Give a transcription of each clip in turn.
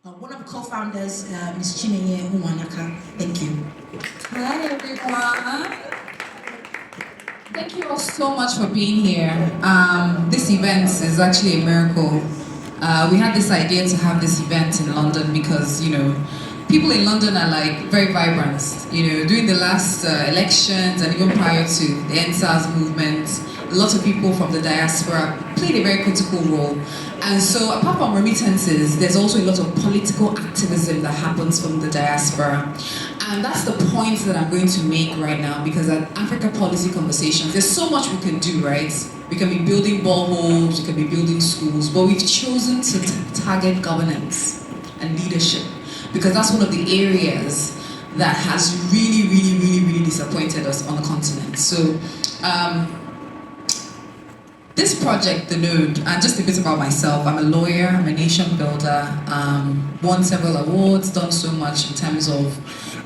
One of the co-founders, Ms. Nnenne Iwuji. Thank you. Hi everyone. Thank you all so much for being here. This event is actually a miracle. We had this idea to have this event in London because, people in London are like very vibrant. During the last elections and even prior to the NSAS movement, a lot of people from the diaspora played a very critical role. And so apart from remittances, there's also a lot of political activism that happens from the diaspora. And that's the point that I'm going to make right now, because at Africa Policy Conversations, there's so much we can do, right? We can be building boreholes, we can be building schools, but we've chosen to target governance and leadership, because that's one of the areas that has really disappointed us on the continent. So, this project, The Node, and just a bit about myself, I'm a lawyer, I'm a nation builder, won several awards, done so much in terms of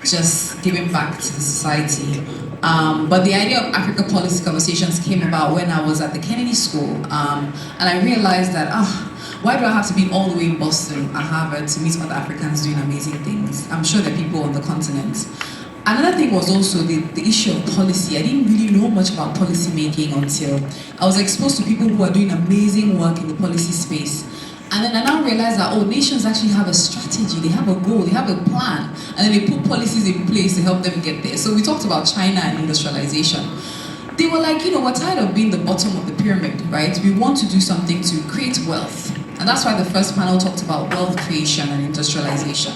just giving back to the society. But the idea of Africa Policy Conversations came about when I was at the Kennedy School, and I realized that, why do I have to be all the way in Boston at Harvard to meet other Africans doing amazing things? I'm sure there are people on the continent. Another thing was also the issue of policy. I didn't really know much about policy making until I was exposed to people who are doing amazing work in the policy space. And then I now realized that, nations actually have a strategy, they have a goal, they have a plan, and then they put policies in place to help them get there. So we talked about China and industrialization. They were like, we're tired of being the bottom of the pyramid, right? We want to do something to create wealth. And that's why the first panel talked about wealth creation and industrialization.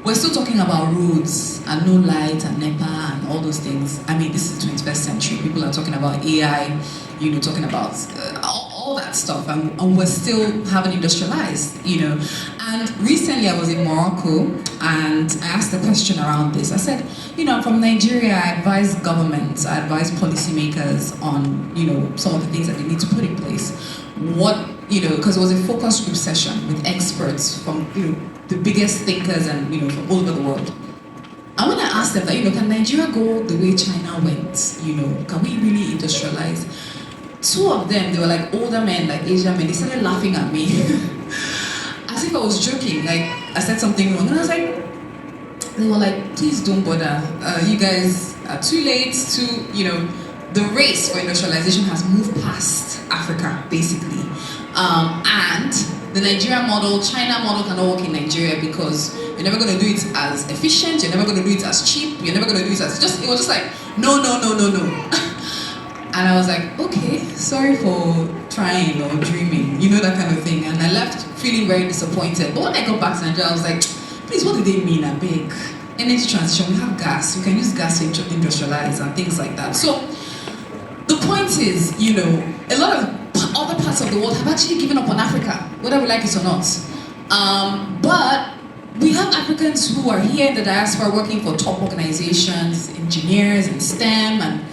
We're still talking about roads and no light and NEPA and all those things. I mean, this is the 21st century. People are talking about AI, talking about all that stuff, and we're still haven't industrialized, And recently I was in Morocco and I asked a question around this. I said, I'm from Nigeria, I advise governments, I advise policymakers on, some of the things that they need to put in place. Because it was a focus group session with experts from, the biggest thinkers and, from all over the world. And when I asked them that, can Nigeria go the way China went? Can we really industrialize? Two of them, they were like older men, like Asian men, they started laughing at me. As if I was joking, like I said something wrong. And I was like, they were like, please don't bother. You guys are too late the race for industrialization has moved past Africa, basically. And the Nigeria model, China model cannot work in Nigeria because you're never going to do it as efficient, you're never going to do it as cheap, you're never going to do it as... it was just like, no. And I was like, okay, sorry for trying or dreaming, that kind of thing. And I left feeling very disappointed. But when I got back to Nigeria, I was like, please, what do they mean? A big energy transition, we have gas, we can use gas to industrialize and things like that. So the point is, a lot of other parts of the world have actually given up on Africa, whether we like it or not. But we have Africans who are here in the diaspora working for top organizations, engineers in STEM, and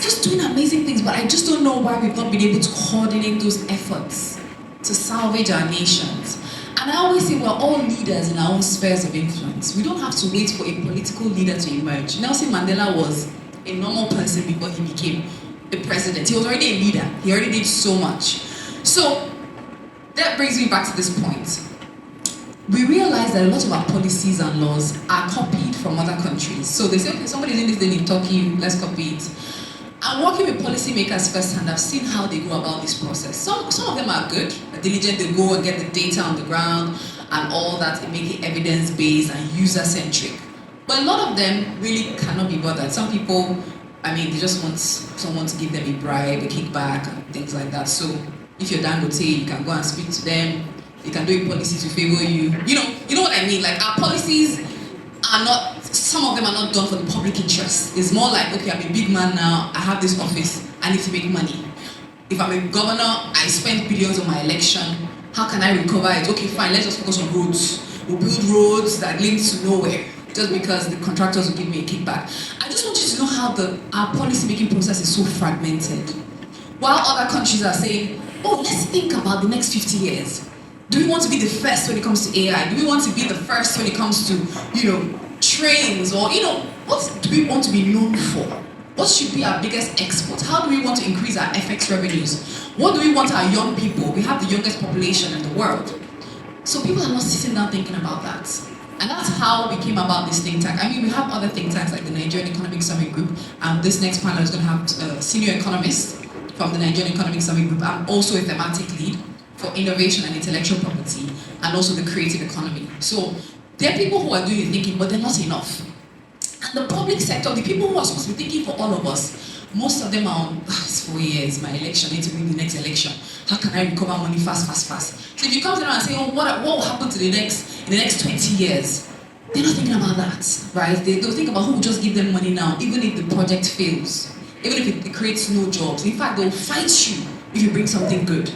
just doing amazing things, but I just don't know why we've not been able to coordinate those efforts to salvage our nations. And I always say we're all leaders in our own spheres of influence. We don't have to wait for a political leader to emerge. Nelson Mandela was a normal person before he became the president. He was already a leader. He already did so much. So that brings me back to this point. We realize that a lot of our policies and laws are copied from other countries. So they say, okay, somebody's doing this thing in Turkey, let's copy it. I'm working with policymakers firsthand. I've seen how they go about this process. Some of them are good, are diligent, they go and get the data on the ground and all that, and make it evidence-based and user-centric. But a lot of them really cannot be bothered. Some people, they just want someone to give them a bribe, a kickback, and things like that. So if you're Dangote, you can go and speak to them. They can do a policy to favor you. You know what I mean? Like, our policies are not, some of them are not done for the public interest. It's more like, okay, I'm a big man now, I have this office, I need to make money. If I'm a governor, I spend billions on my election, how can I recover it? Okay, fine, let's just focus on roads. We'll build roads that link to nowhere, just because the contractors will give me a kickback. I just want you to know how our policy making process is so fragmented. While other countries are saying, let's think about the next 50 years. Do we want to be the first when it comes to AI? Do we want to be the first when it comes to, trains? Or, what do we want to be known for? What should be our biggest export? How do we want to increase our FX revenues? What do we want our young people? We have the youngest population in the world. So people are not sitting down thinking about that. And that's how we came about this think tank. I mean, we have other think tanks like the Nigerian Economic Summit Group. This next panel is going to have a senior economist from the Nigerian Economic Summit Group. I'm also a thematic lead for innovation and intellectual property, and also the creative economy. So there are people who are doing the thinking, but they're not enough. And the public sector, the people who are supposed to be thinking for all of us, most of them are, it's 4 years, my election, I need to win the next election. How can I recover money fast? So if you come to them and say, oh, what will happen to in the next 20 years? They're not thinking about that, right? They'll think about who will just give them money now, even if the project fails, even if it creates no jobs. In fact, they'll fight you if you bring something good.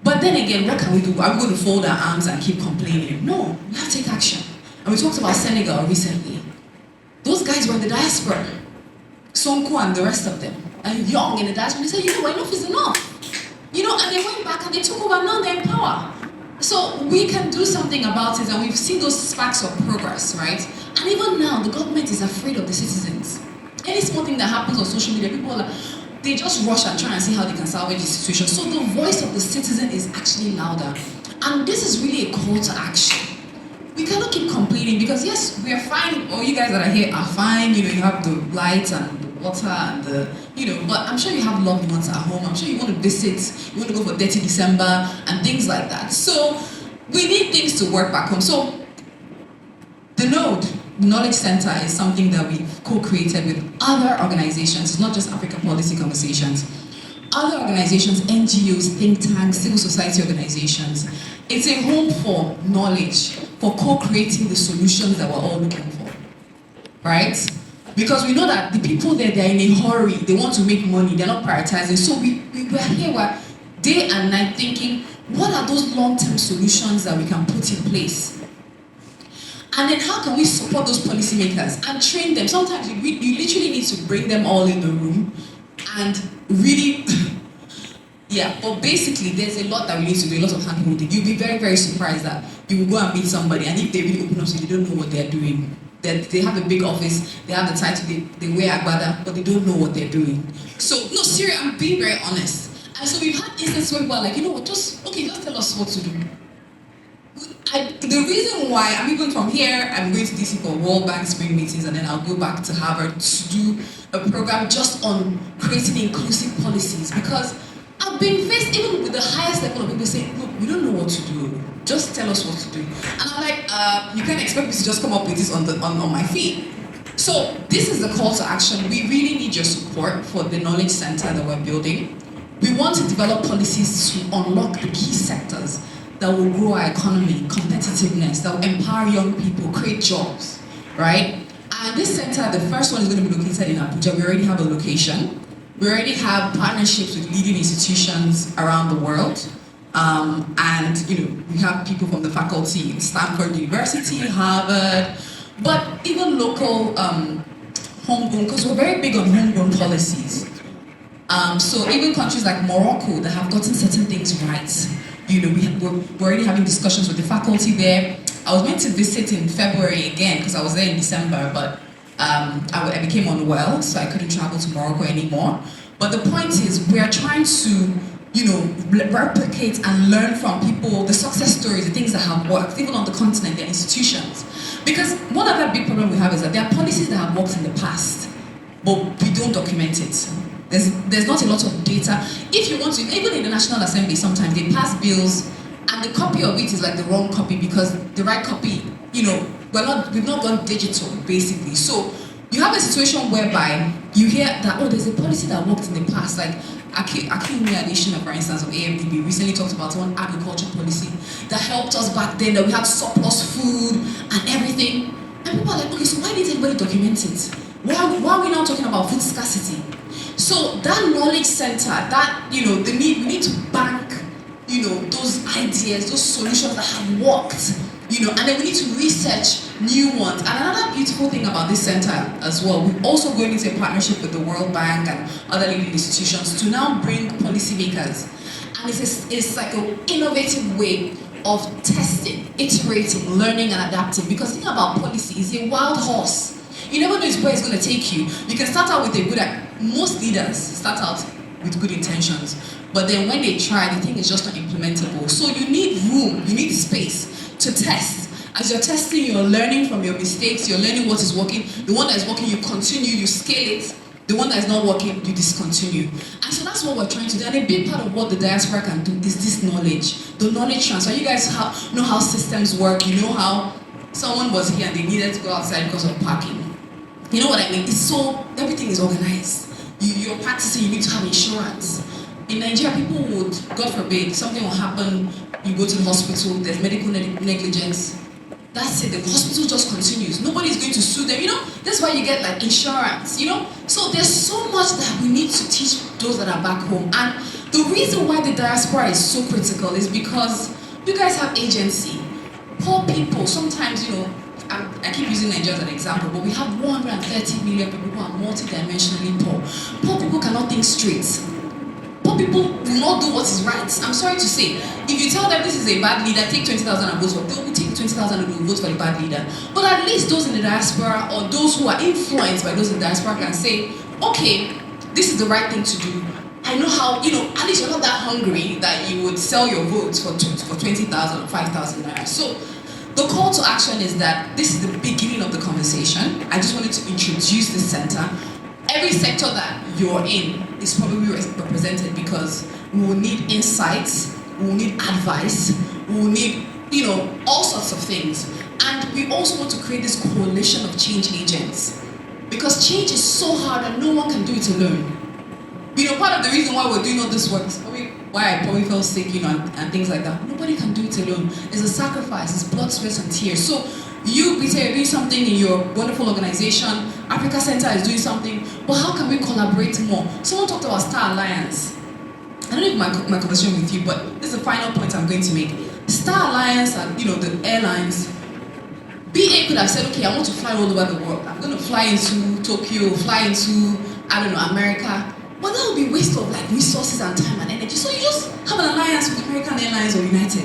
But then again, what can we do? Are we going to fold our arms and keep complaining? No, we have to take action. And we talked about Senegal recently. Those guys were in the diaspora. Sonko and the rest of them. And young in the diaspora, they said, you know what, enough is enough. You know, and they went back and they took over, now they're in power. So we can do something about it, and we've seen those sparks of progress, right? And even now, the government is afraid of the citizens. Any small thing that happens on social media, people are like, they just rush and try and see how they can salvage the situation. So the voice of the citizen is actually louder. And this is really a call to action. We cannot keep complaining because yes, we are fine. All you guys that are here are fine. You know, you have the lights and the water and the, you know, but I'm sure you have loved ones at home. I'm sure you want to visit, you want to go for Dirty December and things like that. So we need things to work back home. So the Node, the Knowledge Center, is something that we've co-created with other organizations. It's not just Africa Policy Conversations. Other organizations, NGOs, think tanks, civil society organizations. It's a home for knowledge, for co-creating the solutions that we're all looking for, right? Because we know that the people there, they're in a hurry, they want to make money, they're not prioritizing. So we're here, we're day and night thinking, what are those long-term solutions that we can put in place? And then how can we support those policymakers and train them? Sometimes you literally need to bring them all in the room and really, yeah, but basically there's a lot that we need to do, a lot of hand-holding. You'll be very, very surprised that you will go and meet somebody, and if they really open up to you, they don't know what they're doing. They have a big office, they have the title, they wear agbada, but they don't know what they're doing. So, no, seriously, I'm being very honest. And so we've had instances where people are like, you know what, just tell us what to do. The reason why I'm even from here, I'm going to DC for World Bank spring meetings, and then I'll go back to Harvard to do a program just on creating inclusive policies, because I've been faced even with the highest level of people saying, look, we don't know what to do. Just tell us what to do. And I'm like, you can't expect me to just come up with this on my feet. So this is the call to action. We really need your support for the Knowledge Center that we're building. We want to develop policies to unlock the key sectors that will grow our economy, competitiveness, that will empower young people, create jobs, right? And this center, the first one is going to be located in Abuja. We already have a location. We already have partnerships with leading institutions around the world. And you know, we have people from the faculty in Stanford University, Harvard, but even local homegrown, because we're very big on homegrown policies. So even countries like Morocco that have gotten certain things right, you know, we're already having discussions with the faculty there. I was meant to visit in February again because I was there in December, but I became unwell, so I couldn't travel to Morocco anymore. But the point is, we are trying to, you know, replicate and learn from people, the success stories, the things that have worked, even on the continent, their institutions. Because one other big problem we have is that there are policies that have worked in the past, but we don't document it. There's not a lot of data. If you want to, even in the National Assembly, sometimes they pass bills, and the copy of it is like the wrong copy because the right copy, you know, we've not gone digital, basically. So you have a situation whereby you hear that, oh, there's a policy that worked in the past, like Akinwumi Adesina, for instance, of AFDB, recently talked about one agriculture policy that helped us back then, that we had surplus food and everything. And people are like, okay, so why didn't anybody document it? Why are we now talking about food scarcity? So that knowledge center, that, you know, we need to bank, you know, those ideas, those solutions that have worked, you know, and then we need to research new ones. And another beautiful thing about this center as well, we're also going into a partnership with the World Bank and other leading institutions to now bring policymakers. And it's like an innovative way of testing, iterating, learning and adapting. Because the thing about policy is a wild horse. You never know where it's going to take you. You can start out with most leaders start out with good intentions. But then when they try, they think it's just not implementable. So you need room, you need space to test. As you're testing, you're learning from your mistakes, you're learning what is working. The one that is working, you continue, you scale it. The one that is not working, you discontinue. And so that's what we're trying to do. And a big part of what the diaspora can do is this knowledge. The knowledge transfer. You guys know how systems work. You know how someone was here and they needed to go outside because of parking. You know what I mean? It's so, everything is organized. You're practicing, you need to have insurance. In Nigeria, people would, God forbid, something will happen, you go to the hospital, there's medical negligence. That's it, the hospital just continues. Nobody's going to sue them, you know? That's why you get like insurance, you know? So there's so much that we need to teach those that are back home. And the reason why the diaspora is so critical is because you guys have agency. Poor people, sometimes, you know, I keep using Nigeria as an example, but we have 130 million people who are multidimensionally poor. Poor people cannot think straight. Poor people will not do what is right. I'm sorry to say. If you tell them this is a bad leader, take 20,000 and vote for, they will take 20,000 and will vote for the bad leader. But at least those in the diaspora or those who are influenced by those in the diaspora can say, okay, this is the right thing to do. I know how, you know, at least you're not that hungry that you would sell your votes for 20,000 or 5,000 naira. So the call to action is that this is the beginning of the conversation. I just wanted to introduce this center. Every sector that you're in is probably represented because we will need insights, we will need advice, we will need, you know, all sorts of things. And we also want to create this coalition of change agents because change is so hard and no one can do it alone. You know, part of the reason why we're doing all this work is why I probably fell sick, you know, and things like that. Nobody can do it alone. It's a sacrifice, it's blood, sweat, and tears. So you, Peter, you're doing something in your wonderful organization, Africa Center is doing something, but how can we collaborate more? Someone talked about Star Alliance. I don't know if my conversation with you, but this is the final point I'm going to make. Star Alliance and, you know, the airlines, BA could have said, okay, I want to fly all over the world. I'm going to fly into Tokyo, fly into, I don't know, America. But that would be waste of like resources and time and energy. So you just have an alliance with American Airlines or United.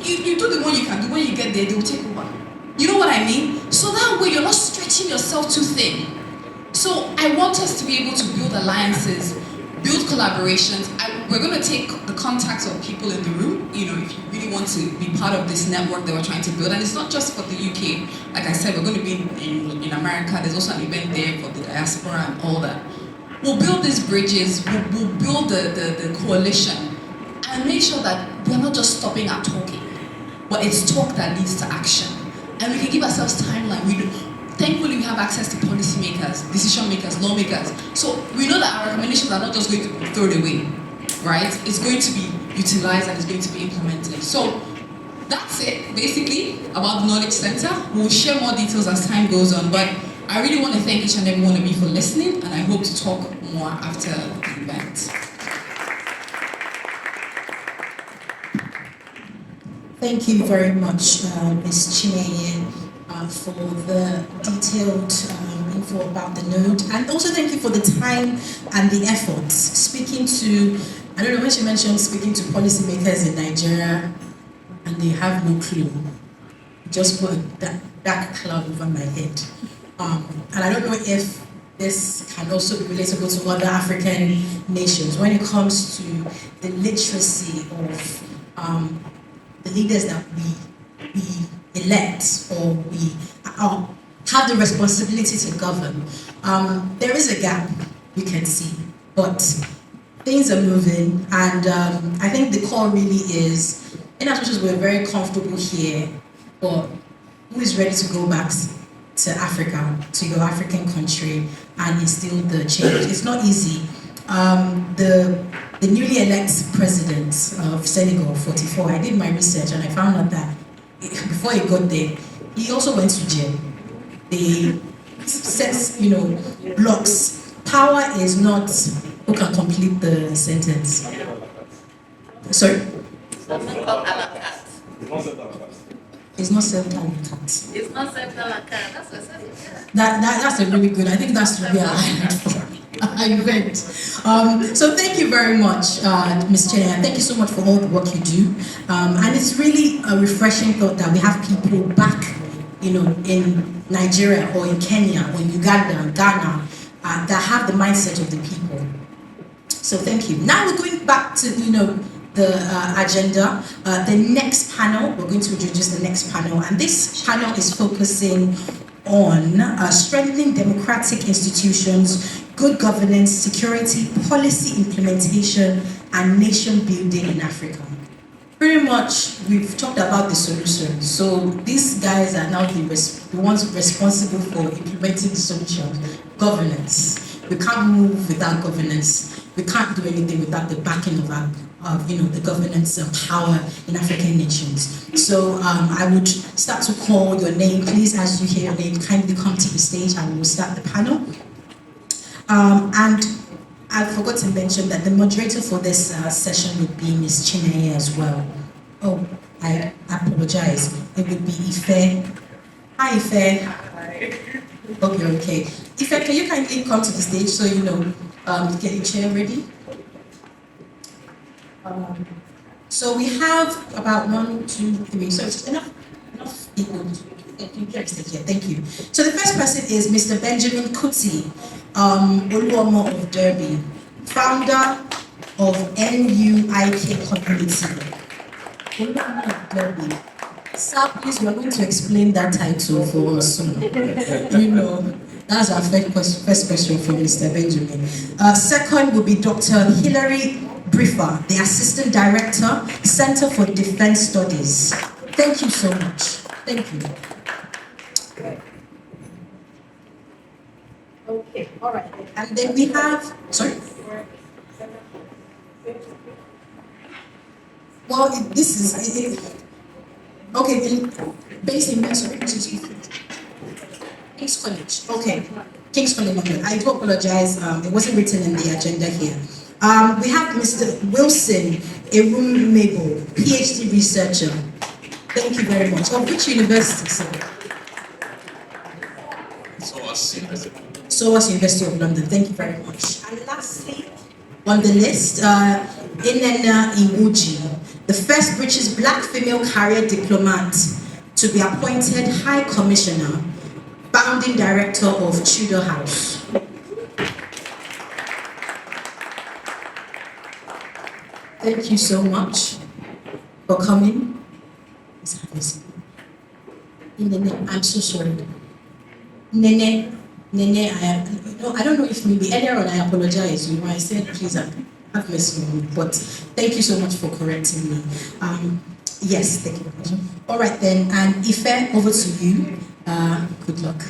You do the one you can do. When you get there, they will take over. You know what I mean? So that way you're not stretching yourself too thin. So I want us to be able to build alliances, build collaborations. We're going to take the contacts of people in the room, you know, if you really want to be part of this network that we're trying to build. And it's not just for the UK. Like I said, we're going to be in America. There's also an event there for the diaspora and all that. We'll build these bridges, we'll build the coalition and make sure that we're not just stopping at talking, but it's talk that leads to action. And we can give ourselves timeline. Thankfully, we have access to policymakers, decision makers, lawmakers. So we know that our recommendations are not just going to be thrown away, right? It's going to be utilized and it's going to be implemented. So that's it, basically, about the Knowledge Center. We'll share more details as time goes on, but I really want to thank each and every one of you for listening, and I hope to talk more after the event. Thank you very much, Ms. Nnenne, for the detailed info about the node, and also thank you for the time and the effort. Speaking to, I don't know when she mentioned speaking to policymakers in Nigeria, and they have no clue. Just put that dark cloud over my head. And I don't know if this can also be relatable to other African nations when it comes to the literacy of the leaders that we elect or we have the responsibility to govern. There is a gap we can see, but things are moving, and I think the core really is, in as much as we're very comfortable here, but who is ready to go back to Africa, to your African country, and instill the change? It's not easy. The newly elected president of Senegal, 44, I did my research and I found out that before he got there, he also went to jail. They set, you know, blocks. Power is not who can complete the sentence. Sorry? It's not self-allocated. It's not self-allocated. That's what it says. That's a really good. I think that's to be a highlight for an event. So thank you very much, Ms. Nnenne. Thank you so much for all the work you do. And it's really a refreshing thought that we have people back, you know, in Nigeria or in Kenya or in Uganda, Ghana, that have the mindset of the people. So thank you. Now we're going back to, the agenda. The next panel, we're going to introduce the next panel, and this panel is focusing on strengthening democratic institutions, good governance, security, policy implementation, and nation building in Africa. Pretty much, we've talked about the solution. So these guys are now the ones responsible for implementing the solution. Governance. We can't move without governance. We can't do anything without the backing of the governance and power in African nations. So I would start to call your name. Please, as you hear your name, kindly come to the stage and we'll start the panel. And I forgot to mention that the moderator for this session would be Ms. Chineye as well. Oh, I apologize. It would be Ife. Hi, Ife. Hi. Hope you're okay. Ife, can you kindly come to the stage so get your chair ready? So we have about 1, 2, 3. So it's enough people. Thank you. So the first person is Mr. Benjamin Kuti, Oluomo of Derby, founder of NUIK community. Oluomo of Derby. Sir, please, we are going to explain that title for us soon. That's our first question for Mr. Benjamin. Second will be Dr. Hilary Briffa, the Assistant Director, Center for Defense Studies. Thank you so much. Thank you. Okay, all right. And then we have, sorry? Well, this is, okay, based in, sorry, King's College. Okay, King's College London. I do apologize, it wasn't written in the agenda here. We have Mr. Wilson Erumebor, PhD researcher. Thank you very much. Of which university, sir? SOAS University of London. Thank you very much. And lastly, on the list, Nnenne Iwuji, the first British black female career diplomat to be appointed High Commissioner, founding director of Tudor House. Thank you so much for coming. Nnenne, I'm so sorry. Nnenne, I don't know if maybe earlier on I apologize. I said please have mercy on me, but thank you so much for correcting me. Yes, thank you very much. All right then, and Ife, over to you. Good luck.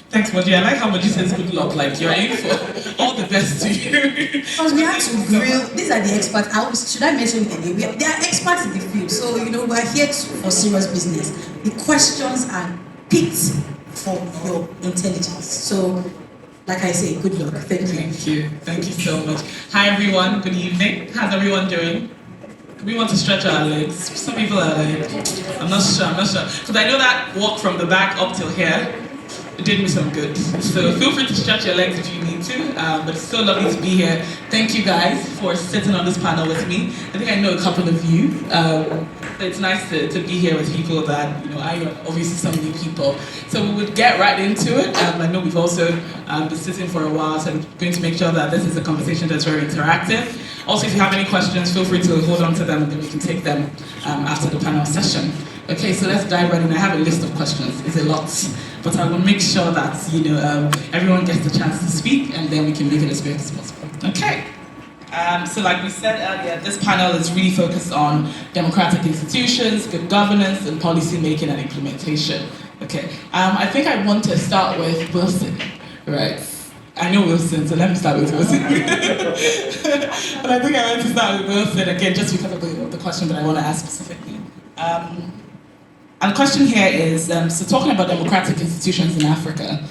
Thanks, Moji. I like how Moji says good luck, like you're in for all the best to you. Because we have to grill, these are the experts. Should I mention the name? They are experts in the field, so we're here for serious business. The questions are picked for your intelligence. So, like I say, good luck. Thank you. Thank you so much. Hi everyone, good evening. How's everyone doing? We want to stretch our legs. Some people are like, I'm not sure. Because I know that walk from the back up till here, it did me some good. So feel free to stretch your legs if you need to, but it's so lovely to be here. Thank you guys for sitting on this panel with me. I think I know a couple of you. It's nice to be here with people that, I know obviously some new people. So we would get right into it. I know we've also been sitting for a while, so I'm going to make sure that this is a conversation that's very interactive. Also, if you have any questions, feel free to hold on to them and then we can take them after the panel session. Okay, so let's dive right in. I have a list of questions. It's a lot, but I will make sure that everyone gets the chance to speak, and then we can make it as quick as possible. Okay. So, like we said earlier, this panel is really focused on democratic institutions, good governance, and policy making and implementation. Okay. I think I want to start with Wilson, right? I know Wilson, so let me start with Wilson. But I think I want to start with Wilson again, just because of the question that I want to ask specifically. And the question here is, so talking about democratic institutions in Africa,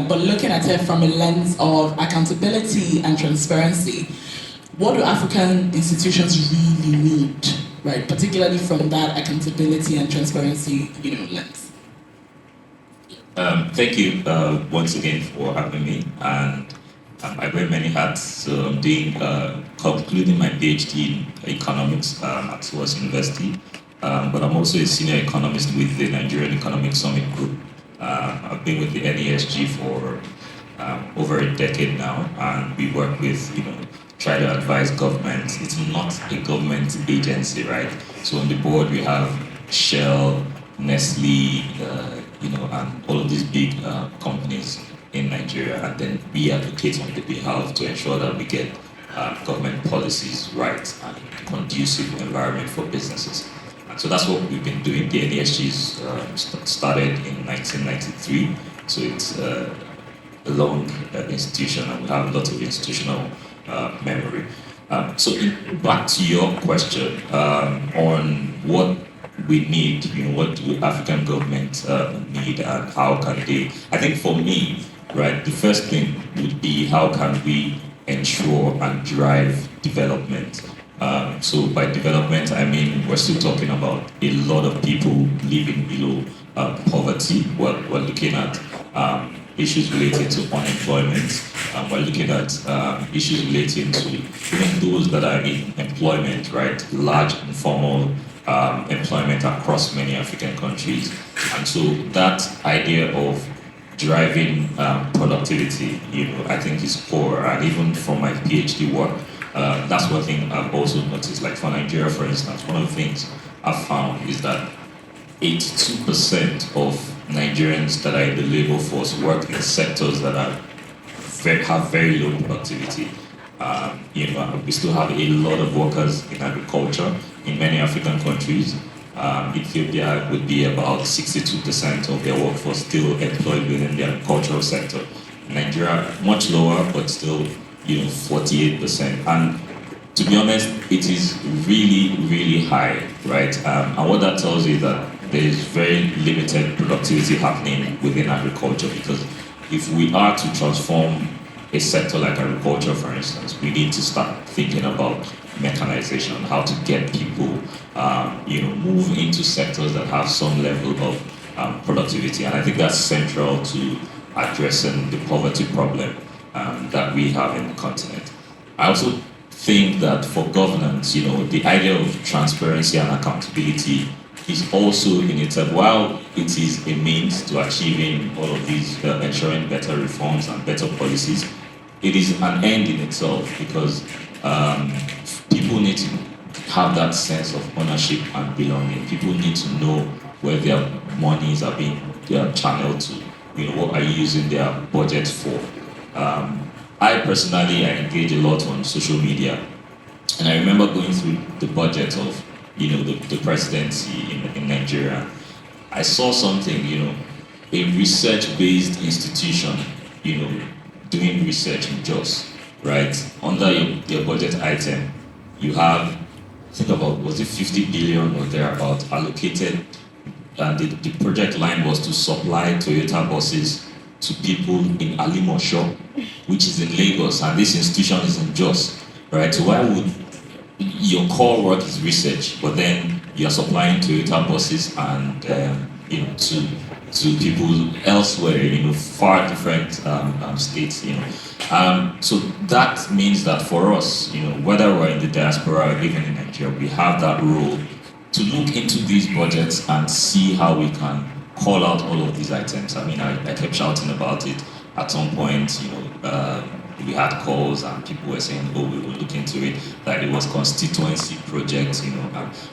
but looking at it from a lens of accountability and transparency, what do African institutions really need, right? Particularly from that accountability and transparency, lens. Thank you once again for having me, and I wear many hats. So I'm doing, concluding my PhD in economics at SOAS University. But I'm also a senior economist with the Nigerian Economic Summit Group. I've been with the NESG for over a decade now, and we work with try to advise government. It's not a government agency, right? So on the board we have Shell, Nestle, and all of these big companies in Nigeria, and then we advocate on the behalf to ensure that we get government policies right and conducive environment for businesses. And so that's what we've been doing. The NESG started in 1993, so it's a long institution, and we have lots of institutional memory. Back to your question on what we need, what do African governments need and how can they, I think for me, right, the first thing would be how can we ensure and drive development. So by development, I mean we're still talking about a lot of people living below poverty. We're looking at issues related to unemployment. We're looking at issues relating to even those that are in employment, right? Large informal employment across many African countries. And so that idea of driving productivity, I think is core. And even from my PhD work, that's one thing I've also noticed. Like for Nigeria, for instance, one of the things I've found is that 82% of Nigerians that are in the labor force work in sectors that have very low productivity. We still have a lot of workers in agriculture in many African countries. Ethiopia would be about 62% of their workforce still employed within the agricultural sector. Nigeria, much lower, but still, 48%. And to be honest, it is really, really high, right? And what that tells you is that there is very limited productivity happening within agriculture, because if we are to transform a sector like agriculture, for instance, we need to start thinking about mechanization, how to get people, move into sectors that have some level of productivity. And I think that's central to addressing the poverty problem that we have in the continent. I also think that for governance, the idea of transparency and accountability is also in itself, while it is a means to achieving all of these, ensuring better reforms and better policies, it is an end in itself, because people need to have that sense of ownership and belonging. People need to know where their monies are being channeled to. What are you using their budget for? I personally, I engage a lot on social media, and I remember going through the budget of the presidency in Nigeria. I saw something, a research-based institution, doing research in Jos, right? Under your budget item, you have, think about, was it 50 billion or thereabout allocated, and the project line was to supply Toyota buses to people in Alimosho, which is in Lagos, and this institution is in Jos, right? So why would your core work is research, but then you're supplying Toyota buses and to people elsewhere, far different states, So that means that for us, whether we're in the diaspora or even in Nigeria, we have that role to look into these budgets and see how we can call out all of these items. I mean, I kept shouting about it at some point, we had calls and people were saying, oh, we will look into it, that it was constituency projects,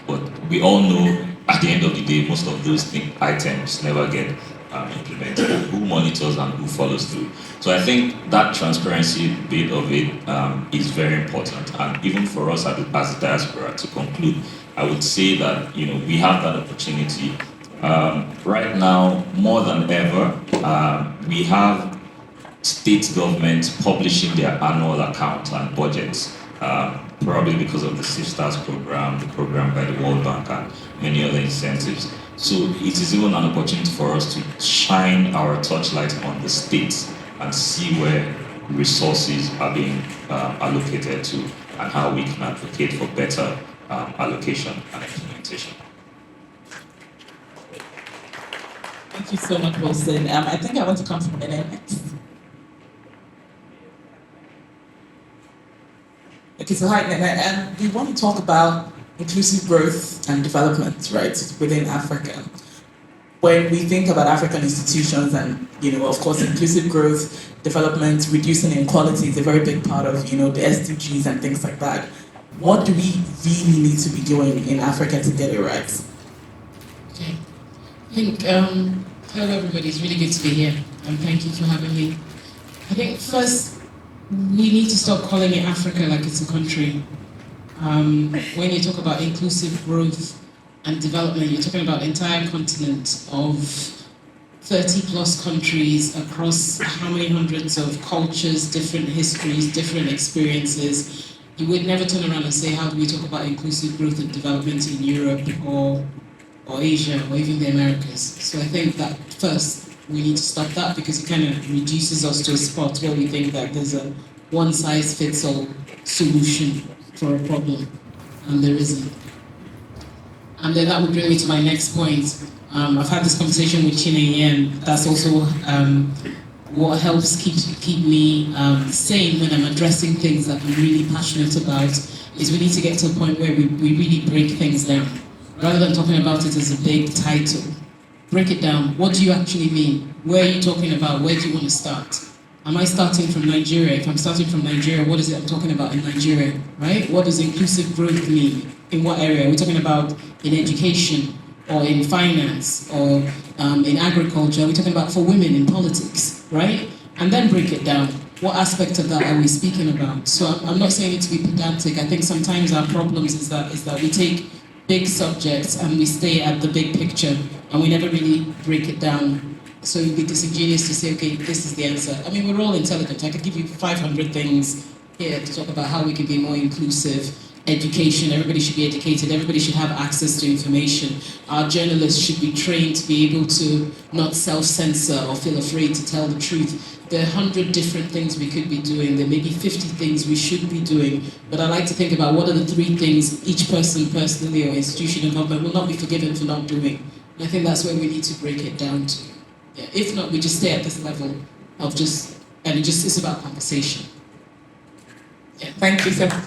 but we all know at the end of the day, most of those items never get implemented. Who monitors and who follows through? So I think that transparency bit of it is very important. And even for us as a diaspora, to conclude, I would say that we have that opportunity. Right now, more than ever, we have state governments publishing their annual accounts and budgets, probably because of the Sisters program, the program by the World Bank, and many other incentives. So it is even an opportunity for us to shine our torchlight on the states and see where resources are being allocated to and how we can advocate for better allocation and implementation. Thank you so much, Wilson. I think I want to come from Nnenne next. Okay, so hi, Nnenne, and we want to talk about inclusive growth and development, right, within Africa. when we think about African institutions and, of course, inclusive growth, development, reducing inequality is a very big part of, the SDGs and things like that. What do we really need to be doing in Africa to get it right? Okay. I think, hello everybody, it's really good to be here, and thank you for having me. I think first, we need to stop calling it Africa like it's a country. When you talk about inclusive growth and development, you're talking about the entire continent of 30 plus countries across how many hundreds of cultures, different histories, different experiences. You would never turn around and say, how do we talk about inclusive growth and development in Europe or Asia or even the Americas? So I think that first we need to stop that, because it kind of reduces us to a spot where we think that there's a one-size-fits-all solution for a problem, and there isn't. And then that would bring me to my next point. I've had this conversation with Nnenne, and that's also what helps keep me sane when I'm addressing things that I'm really passionate about, is we need to get to a point where we really break things down. Rather than talking about it as a big title, break it down. What do you actually mean? Where are you talking about? Where do you want to start? Am I starting from Nigeria? If I'm starting from Nigeria, what is it I'm talking about in Nigeria, right? What does inclusive growth mean? In what area? Are we talking about in education, or in finance, or in agriculture? Are we talking about for women in politics, right? And then break it down. What aspect of that are we speaking about? So I'm not saying it to be pedantic. I think sometimes our problems is that we take big subjects and we stay at the big picture, and we never really break it down. So you'd be disingenuous to say, okay, this is the answer. I mean, we're all intelligent. I could give you 500 things here to talk about how we can be more inclusive. Education, everybody should be educated, everybody should have access to information. Our journalists should be trained to be able to not self-censor or feel afraid to tell the truth. There are 100 different things we could be doing. There may be 50 things we should be doing. But I like to think about what are the 3 things each person personally or institution and government will not be forgiven for not doing. And I think that's where we need to break it down to. Yeah, if not, we just stay at this level of it's about conversation. Yeah, thank you so much.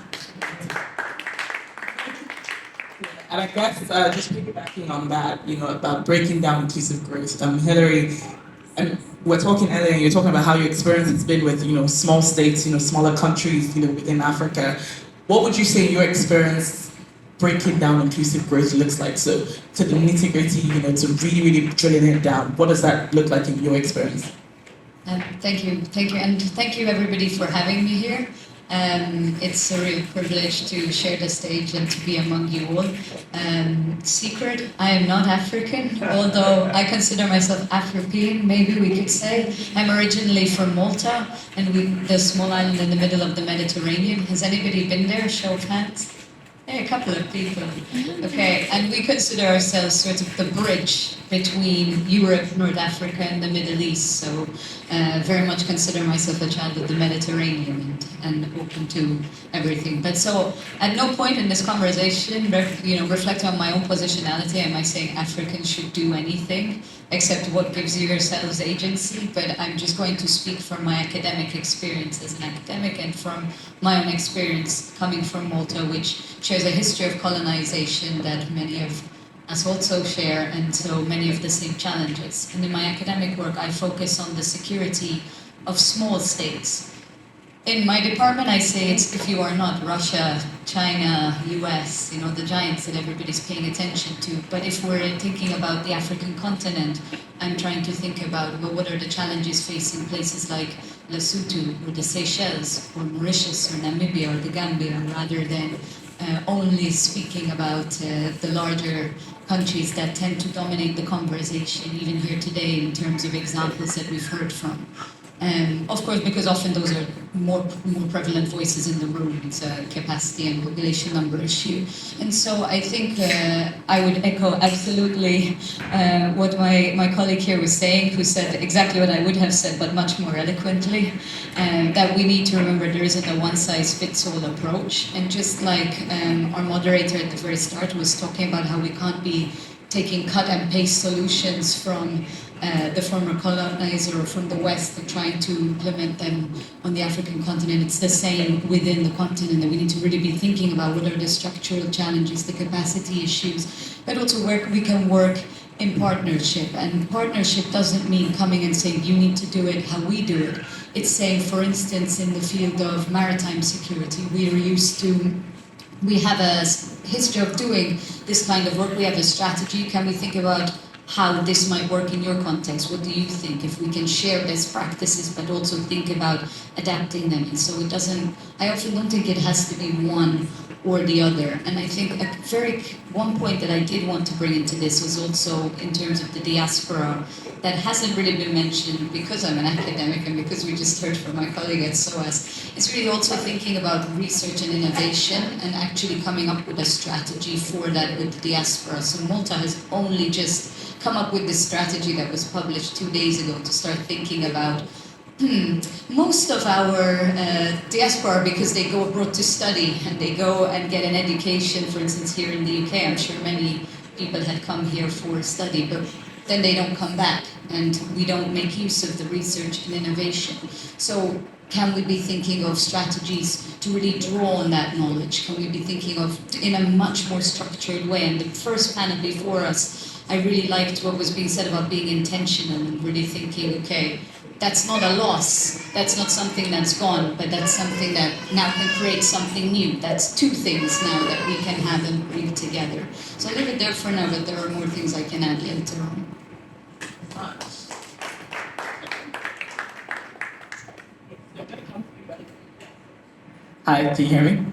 And I guess just piggybacking on that, about breaking down inclusive growth. Hillary, and we're talking earlier, you're talking about how your experience has been with, small states, smaller countries, within Africa. What would you say your experience breaking down inclusive growth looks like? So to the nitty-gritty, to really, really drilling it down, what does that look like in your experience? Thank you, and thank you everybody for having me here. It's a real privilege to share the stage and to be among you all. Secret, I am not African, although I consider myself Afropean, maybe we could say. I'm originally from Malta, and the small island in the middle of the Mediterranean. Has anybody been there? Show of hands. Yeah, a couple of people. Okay, and we consider ourselves sort of the bridge between Europe, North Africa, and the Middle East. So, very much consider myself a child of the Mediterranean and open to everything. But so, at no point in this conversation, reflect on my own positionality. Am I saying Africans should do anything except what gives you yourselves agency? But I'm just going to speak from my academic experience as an academic and from my own experience coming from Malta, which shares a history of colonization that many of us also share, and so many of the same challenges. And in my academic work, I focus on the security of small states. In my department, I say it's if you are not Russia, China, US, the giants that everybody's paying attention to. But if we're thinking about the African continent, I'm trying to think about, well, what are the challenges facing places like Lesotho or the Seychelles or Mauritius or Namibia or the Gambia, rather than only speaking about the larger countries that tend to dominate the conversation, even here today, in terms of examples that we've heard from. Of course, because often those are more prevalent voices in the room. It's a capacity and population number issue. And so I think I would echo absolutely what my colleague here was saying, who said exactly what I would have said, but much more eloquently, that we need to remember there isn't a one-size-fits-all approach. And just like our moderator at the very start was talking about how we can't be taking cut-and-paste solutions from the former colonizer or from the West and trying to implement them on the African continent. It's the same within the continent, that we need to really be thinking about what are the structural challenges, the capacity issues, but also where we can work in partnership. And partnership doesn't mean coming and saying, you need to do it how we do it. It's saying, for instance, in the field of maritime security, we have a history of doing this kind of work. We have a strategy. Can we think about how this might work in your context? What do you think? If we can share best practices, but also think about adapting them. And so I often don't think it has to be one or the other. And I think one point that I did want to bring into this was also in terms of the diaspora that hasn't really been mentioned because I'm an academic and because we just heard from my colleague at SOAS. It's really also thinking about research and innovation and actually coming up with a strategy for that with the diaspora. So Malta has only just come up with this strategy that was published 2 days ago to start thinking about most of our diaspora, because they go abroad to study and they go and get an education, for instance, here in the UK. I'm sure many people had come here for study, but then they don't come back and we don't make use of the research and innovation. So can we be thinking of strategies to really draw on that knowledge? Can we be thinking of in a much more structured way? And the first panel before us, I really liked what was being said about being intentional and really thinking, okay, that's not a loss, that's not something that's gone, but that's something that now can create something new. That's two things now that we can have and bring together. So I'll leave it there for now, but there are more things I can add later on. Hi, can you hear me?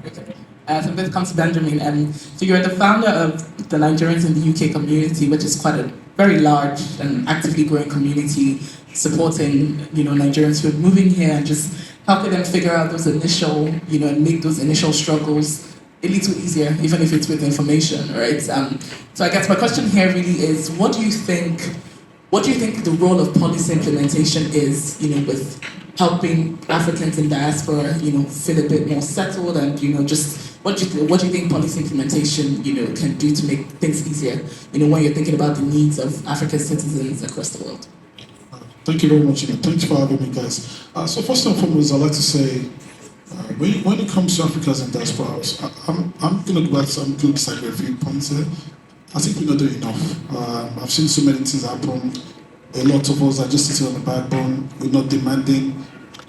So this comes to Benjamin, so you're the founder of the Nigerians in the UK community, which is quite a very large and actively growing community, supporting Nigerians who are moving here and just helping them figure out those initial, and make those initial struggles a little easier, even if it's with information, right? So I guess my question here really is, what do you think the role of policy implementation is, with helping Africans in diaspora, feel a bit more settled, and just what do you think policy implementation, can do to make things easier, when you're thinking about the needs of African citizens across the world? Thank you very much. Thanks for having me, guys. So first and foremost, I'd like to say, when it comes to Africans and diaspora, I'm going to go back to some good side a few points here. I think we're not doing enough. I've seen so many things happen. A lot of us are just sitting on the backbone. We're not demanding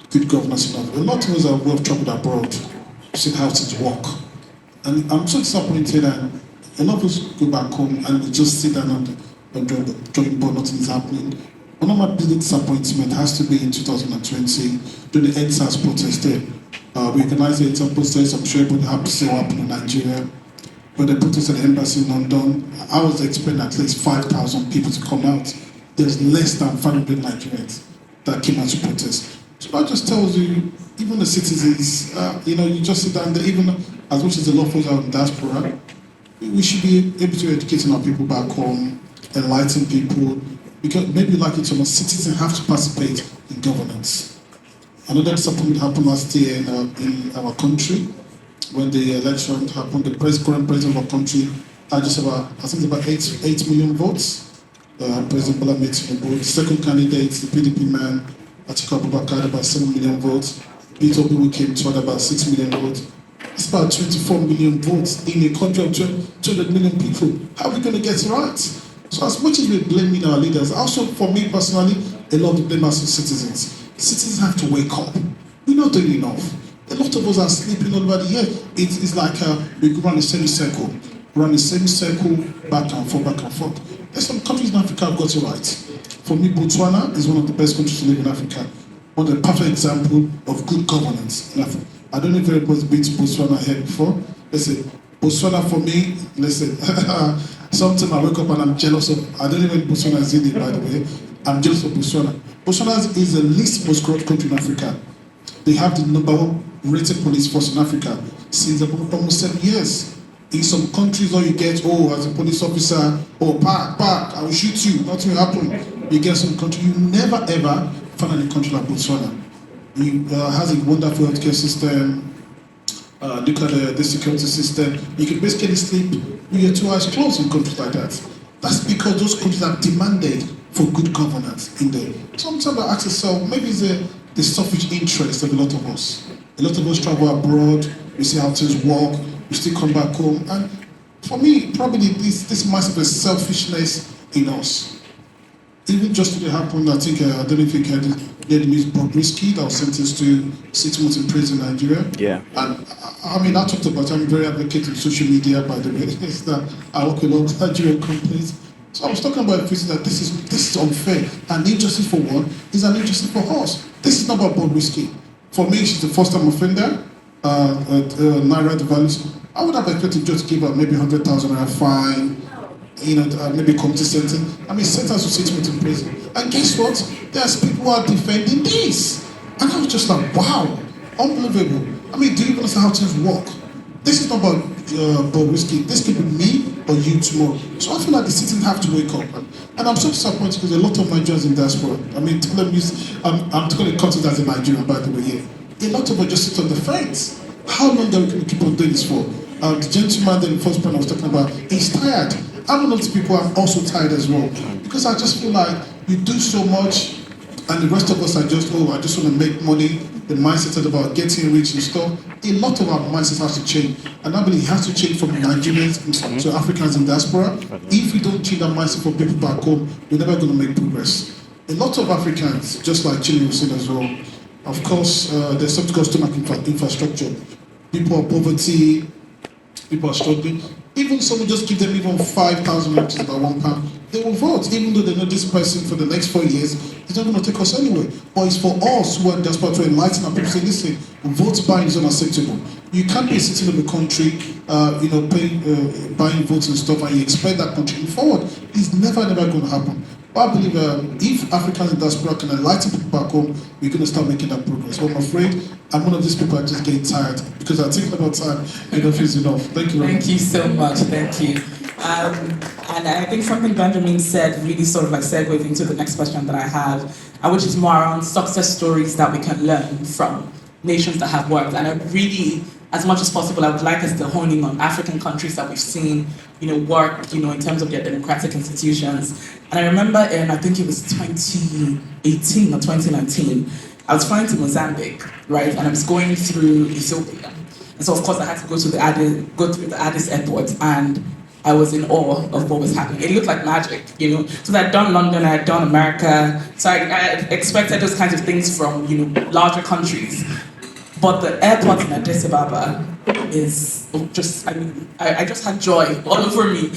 good governance enough. A lot of us are well traveled abroad, see how things work. And I'm so disappointed that a lot of us go back home and we just sit down and drawing board, nothing is happening. One of my biggest disappointment has to be in 2020 during the EndSARS protest there. We organized the EndSARS protest. I'm sure everybody happy to see what happened in Nigeria. When they protested at the embassy in London, I was expecting at least 5,000 people to come out. There's less than 500 Nigerians that came out to protest. So that just tells you, even the citizens, you just sit down there, even as much as the law folks are in diaspora, we should be able to educate our people back home, enlighten people, because maybe like it or not, citizens have to participate in governance. Another disappointment happened last year in our country when the election happened. The current president of our country had just about, I think about 8 million votes. President Bola Tinubu. The second candidate, the PDP man, Atiku Abubakar, had about 7 million votes. Peter Obi came to had about 6 million votes. It's about 24 million votes in a country of 200 million people. How are we going to get it right? So as much as we're blaming our leaders, also for me personally, a lot of the blame us as citizens. Citizens have to wake up. We're not doing enough. A lot of us are sleeping all over the year. It's like we go around the same circle. Back and forth, back and forth. There's some countries in Africa have got it right. For me, Botswana is one of the best countries to live in Africa. One of the perfect example of good governance in Africa. I don't know if anybody's been to Botswana here before. Listen, Botswana for me, listen, sometimes I wake up and I'm jealous of, I don't even know if Botswana is in it, by the way. I'm jealous of Botswana. Botswana is the least most corrupt country in Africa. They have the #1 rated police force in Africa since almost 7 years. In some countries, all you get, as a police officer, park, I will shoot you, nothing will happen. You get some country, you never ever find any country like Botswana. It has a wonderful healthcare system. Look at the security system. You can basically sleep with your 2 eyes closed in countries like that. That's because those countries have demanded for good governance in there. Sometimes I ask yourself, maybe it's the selfish interest of a lot of us. A lot of us travel abroad, we see how things work, we still come back home. And for me, probably this massive selfishness in us. Even just today happened, I think, I don't know if you can hear the news, Bobrisky that was sentenced to 6 months in prison in Nigeria. Yeah. And I mean, I talked about, I'm very advocate of social media, by the way, is that I work with a lot of Nigerian companies. So I was talking about that this is unfair. And injustice for one is an injustice for us. This is not about Bobrisky. For me, she's the first-time offender. Naira the values. I would have expected just to give her maybe 100,000 naira fine, maybe community sentence. I mean, sentence to 6 months in prison. And guess what? There's people who are defending this. And I was just like, wow, unbelievable. I mean, do you understand how things work? This is not about Bobrisky. This could be me or you tomorrow. So I feel like the citizens have to wake up. And I'm so disappointed because a lot of Nigerians in diaspora, I mean, I'm talking in context as a Nigerian, by the way, here. A lot of us just sit on the fence. How long are we going to keep on doing this for? The gentleman that the first point I was talking about, he's tired. I'm one of the people I'm also tired as well. Because I just feel like you do so much and the rest of us are just, I just want to make money. The mindset is about getting rich and stuff. A lot of our mindset has to change. And I believe it has to change from Nigerians to Africans in diaspora. If we don't change that mindset for people back home, we're never going to make progress. A lot of Africans, just like Chile was saying as well, of course, there's something called stomach infrastructure. People are poverty, people are struggling. Even someone just give them even 5,000 which is about £1, they will vote, even though they know this person for the next 4 years is not going to take us anywhere. But it's for us who are desperate to enlighten our people. Say, listen, vote buying is unacceptable. You can't be sitting in the country, buying votes and stuff, and you expect that country to move forward. It's never going to happen. But I believe if Africans in diaspora can enlighten people back home, we're going to start making that progress. But I'm afraid I'm one of these people that just getting tired because I think about time enough is enough. Thank you. Thank you so much. Thank you. And I think something Benjamin said really sort of like segued into the next question that I have, which is more around success stories that we can learn from nations that have worked. And I really, as much as possible, I would like us to hone in on African countries that we've seen, work, in terms of their democratic institutions. And I remember I think it was 2018 or 2019, I was flying to Mozambique, right? And I was going through Ethiopia. And so of course I had to go through the Addis airport, and I was in awe of what was happening. It looked like magic, So I'd done London, I had done America, so I expected those kinds of things from, larger countries. But the airport in Addis Ababa is just, I just had joy all over me,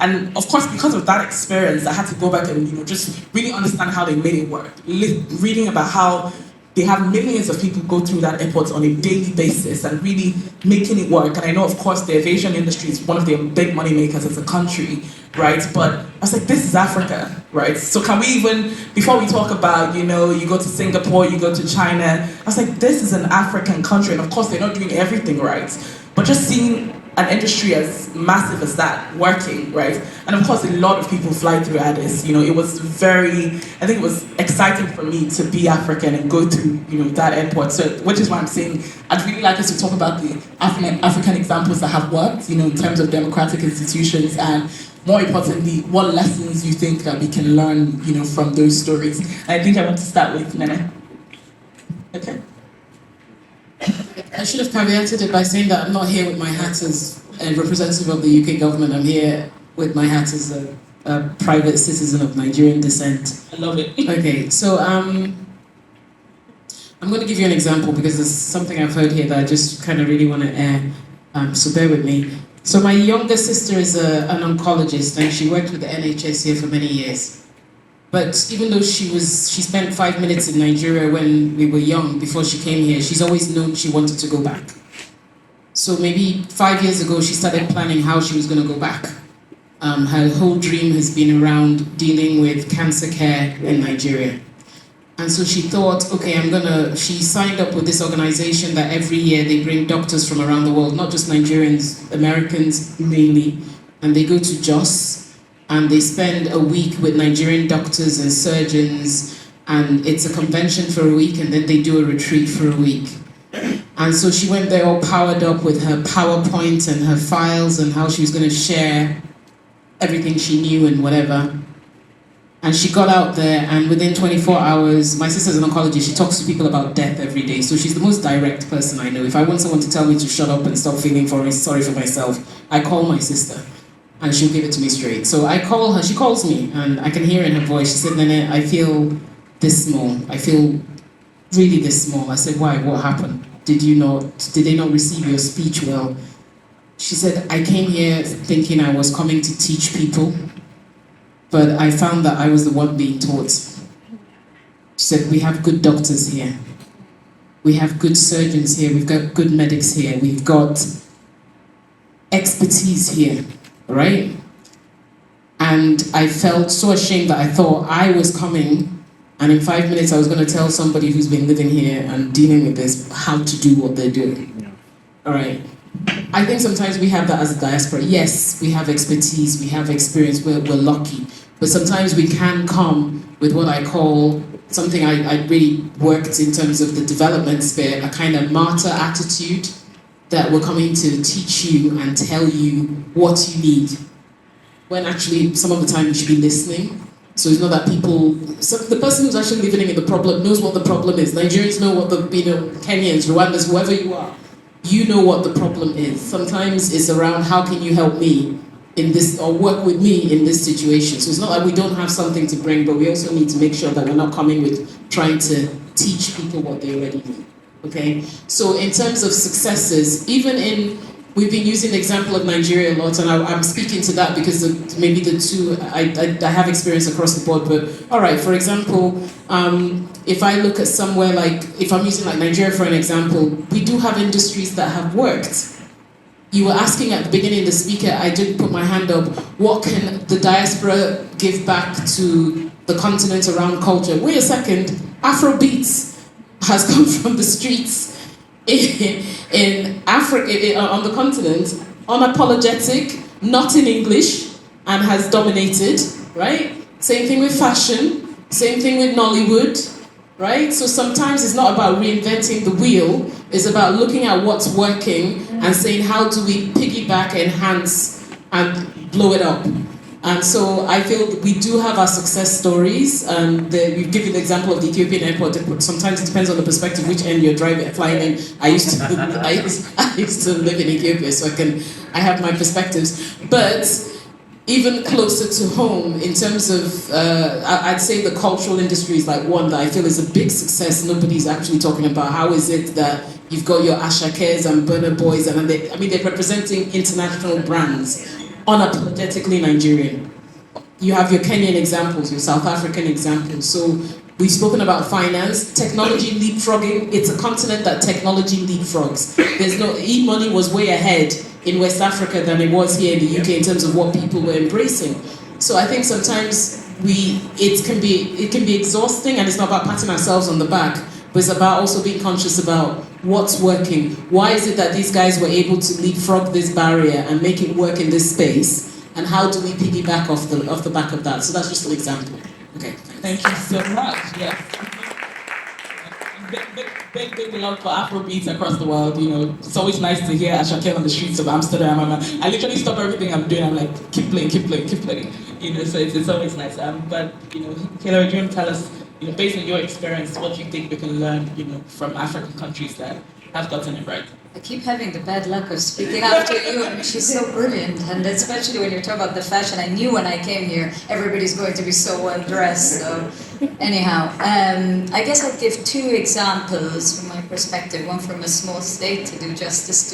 And of course, because of that experience, I had to go back and, just really understand how they made it work. Reading about how they have millions of people go through that airport on a daily basis and really making it work. And I know, of course, the aviation industry is one of the big money makers as a country, right? But I was like, this is Africa, right? So can we even, before we talk about, you go to Singapore, you go to China, I was like, this is an African country. And of course, they're not doing everything right. But just seeing an industry as massive as that working, right? And of course, a lot of people fly through Addis. It was I think it was exciting for me to be African and go through, that airport. So, which is why I'm saying I'd really like us to talk about the African examples that have worked, in terms of democratic institutions, and more importantly, what lessons you think that we can learn, from those stories. And I think I want to start with Nnenne. Okay. I should have caveated it by saying that I'm not here with my hat as a representative of the UK government. I'm here with my hat as a private citizen of Nigerian descent. I love it. Okay, so I'm going to give you an example because there's something I've heard here that I just kind of really want to air. So bear with me. So my younger sister is an oncologist, and she worked with the NHS here for many years. But even though she spent 5 minutes in Nigeria when we were young, before she came here, she's always known she wanted to go back. So maybe 5 years ago, she started planning how she was going to go back. Her whole dream has been around dealing with cancer care in Nigeria. And so she thought, okay, she signed up with this organization that every year they bring doctors from around the world, not just Nigerians, Americans mainly, and they go to Jos, and they spend a week with Nigerian doctors and surgeons, and it's a convention for a week, and then they do a retreat for a week. And so she went there all powered up with her PowerPoint and her files and how she was going to share everything she knew and whatever. And she got out there, and within 24 hours, my sister's an oncologist, she talks to people about death every day, so she's the most direct person I know. If I want someone to tell me to shut up and stop feeling sorry for myself, I call my sister. and she'll give it to me straight. So I call her, she calls me, and I can hear in her voice, she said, Nnenne, I feel this small. I feel really this small. I said, why? What happened? Did they not receive your speech well? She said, I came here thinking I was coming to teach people, but I found that I was the one being taught. She said, we have good doctors here. We have good surgeons here. We've got good medics here. We've got expertise here, right? And I felt so ashamed that I thought I was coming, and in 5 minutes I was going to tell somebody who's been living here and dealing with this how to do what they're doing. Yeah. All right. I think sometimes we have that as a diaspora. Yes, we have expertise, we have experience, we're lucky. But sometimes we can come with what I call something I really worked in terms of the development sphere, a kind of martyr attitude that we're coming to teach you and tell you what you need. When actually, some of the time you should be listening. So it's not that the person who's actually living in the problem knows what the problem is. Nigerians know what Kenyans, Rwandans, whoever you are, you know what the problem is. Sometimes it's around how can you help me in this, or work with me in this situation. So it's not that we don't have something to bring, but we also need to make sure that we're not coming with trying to teach people what they already need. Okay? So in terms of successes, we've been using the example of Nigeria a lot, and I'm speaking to that because maybe the two, I have experience across the board, but all right, for example, if I look at somewhere like, if I'm using like Nigeria for an example, we do have industries that have worked. You were asking at the beginning, the speaker, I did put my hand up, what can the diaspora give back to the continent around culture? Wait a second, Afrobeats has come from the streets in Africa, on the continent, unapologetic, not in English, and has dominated, right? Same thing with fashion, same thing with Nollywood, right? So sometimes it's not about reinventing the wheel, it's about looking at what's working and saying how do we piggyback, enhance, and blow it up. And so I feel that we do have our success stories. We've given the example of the Ethiopian airport. Sometimes it depends on the perspective, which end you're flying in. I used to live in Ethiopia, so I have my perspectives. But even closer to home, in terms of, I'd say the cultural industry is like one that I feel is a big success. Nobody's actually talking about how is it that you've got your Ashakes and Burner Boys, and they're representing international brands. Unapologetically Nigerian. You have your Kenyan examples, your South African examples. So we've spoken about finance, technology leapfrogging. It's a continent that technology leapfrogs. E-money was way ahead in West Africa than it was here in the UK in terms of what people were embracing. So I think sometimes it can be exhausting, and it's not about patting ourselves on the back, but it's about also being conscious about what's working. Why is it that these guys were able to leapfrog this barrier and make it work in this space? And how do we piggyback off the back of that? So that's just an example. Okay. Thank you so much. Yes. Big love for Afrobeats across the world. You know, it's always nice to hear Ashake on the streets of Amsterdam. I literally stop everything I'm doing. I'm like, keep playing. You know, so it's always nice. But you know, Hillary, do you want to tell us, you know, based on your experience, what do you think we can learn, you know, from African countries that have gotten it right? I keep having the bad luck of speaking after you, and she's so brilliant. And especially when you talk about the fashion, I knew when I came here, everybody's going to be so well dressed. So, anyhow, I guess I'd give two examples from my perspective. One from a small state to do justice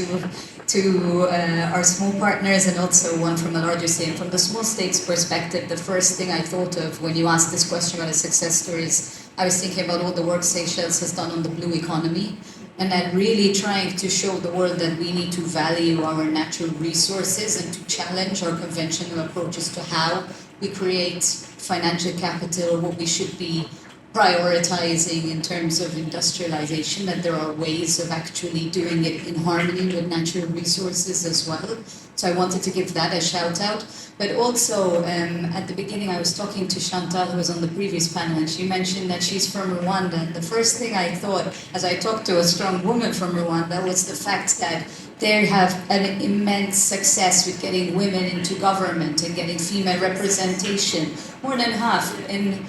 to our small partners, and also one from a larger state. And from the small state's perspective, the first thing I thought of when you asked this question about a success story is I was thinking about all the work Seychelles has done on the blue economy. And then really trying to show the world that we need to value our natural resources and to challenge our conventional approaches to how we create financial capital, what we should be prioritizing in terms of industrialization, that there are ways of actually doing it in harmony with natural resources as well. So I wanted to give that a shout out. But also, at the beginning, I was talking to Chantal, who was on the previous panel, and she mentioned that she's from Rwanda. And the first thing I thought, as I talked to a strong woman from Rwanda, was the fact that they have an immense success with getting women into government and getting female representation. More than half in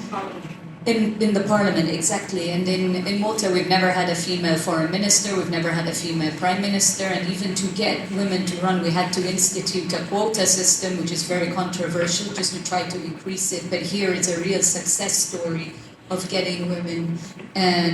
In the parliament, exactly. And in Malta, we've never had a female foreign minister, we've never had a female prime minister, and even to get women to run, we had to institute a quota system, which is very controversial, just to try to increase it. But here it's a real success story of getting women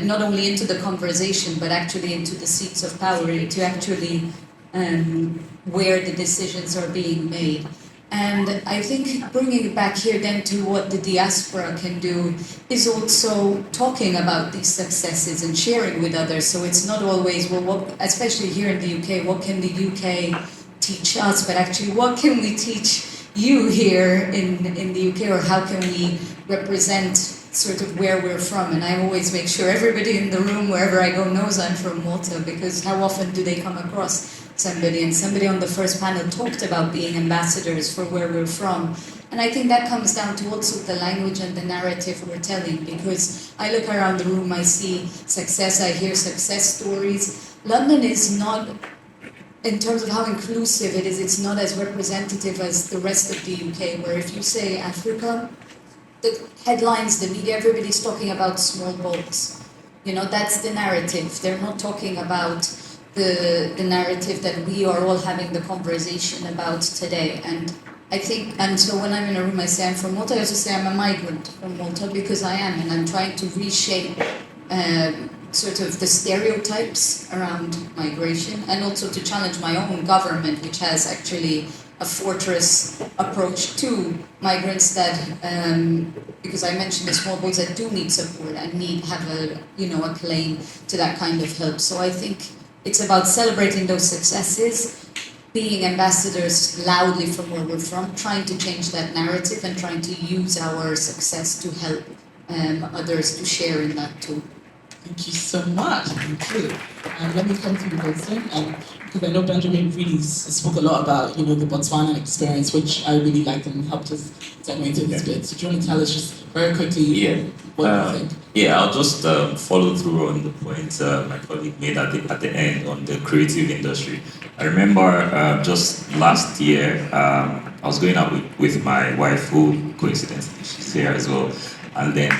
not only into the conversation, but actually into the seats of power, to actually where the decisions are being made. And I think bringing it back here then to what the diaspora can do is also talking about these successes and sharing with others. So it's not always, well, what, especially here in the UK, what can the UK teach us, but actually what can we teach you here in the UK, or how can we represent sort of where we're from? And I always make sure everybody in the room, wherever I go, knows I'm from Malta, because how often do they come across somebody? And somebody on the first panel talked about being ambassadors for where we're from. And I think that comes down to also the language and the narrative we're telling, because I look around the room, I see success, I hear success stories. London is not, in terms of how inclusive it is, it's not as representative as the rest of the UK, where if you say Africa, the headlines, the media, everybody's talking about small boats. You know, that's the narrative. They're not talking about the narrative that we are all having the conversation about today. And I think, and so when I'm in a room, I say I'm from Malta, I also say I'm a migrant from Malta, because I am, and I'm trying to reshape sort of the stereotypes around migration, and also to challenge my own government, which has actually a fortress approach to migrants that, because I mentioned the small boats that do need support and have a claim to that kind of help. So I think it's about celebrating those successes, being ambassadors loudly from where we're from, trying to change that narrative and trying to use our success to help others to share in that too. Thank you so much. Thank you. Let me come to you, Wilson, because I know Benjamin really spoke a lot about, the Botswana experience, which I really liked and helped us segue into this bit. So do you want to tell us just very quickly what you think? Yeah, I'll just follow through on the point my colleague made at the end on the creative industry. I remember just last year, I was going out with my wife, who coincidentally she's here as well, and then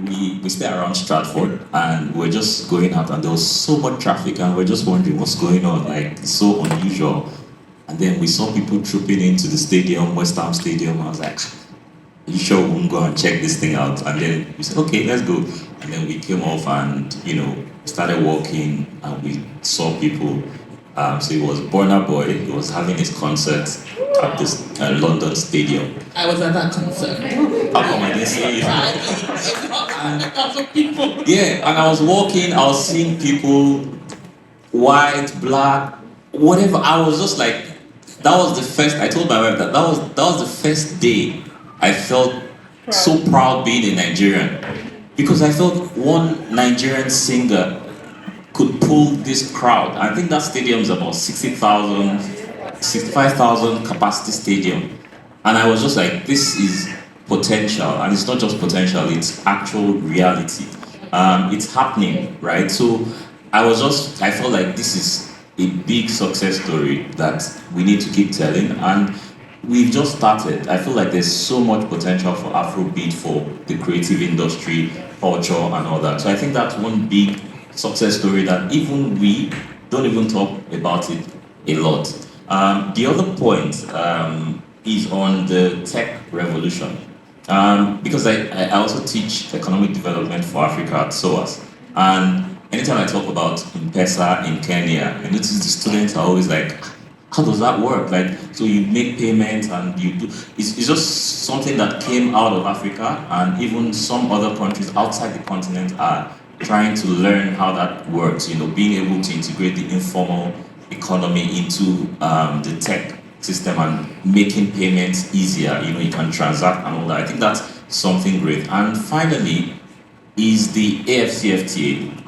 we stay around Stratford, and we're just going out, and there was so much traffic, and we're just wondering what's going on, like it's so unusual. And then we saw people trooping into the stadium, West Ham Stadium, and I was like, are you sure we won't go and check this thing out? And then we said, okay, let's go. And then we came off and, started walking, and we saw people. So it was Burna Boy, he was having his concert at this London stadium. I was at that concert. How come I didn't see it? People. Yeah, and I was walking, I was seeing people, white, black, whatever. I was just like, that was the first, I told my wife that was the first day I felt so proud being a Nigerian. Because I felt one Nigerian singer could pull this crowd. I think that stadium is about 60,000, 65,000 capacity stadium. And I was just like, this is potential. And it's not just potential, it's actual reality. It's happening, right? So I felt like this is a big success story that we need to keep telling. And we've just started. I feel like there's so much potential for Afrobeat, for the creative industry, culture, and all that. So I think that's one big success story that even we don't even talk about it a lot. The other point is on the tech revolution. Because I also teach economic development for Africa at SOAS. And anytime I talk about M-Pesa in Kenya, I notice the students are always like, how does that work? Like, so you make payments and you do, it's just something that came out of Africa, and even some other countries outside the continent are trying to learn how that works, being able to integrate the informal economy into the tech system and making payments easier. You can transact and all that. I think that's something great. And finally is the AfCFTA.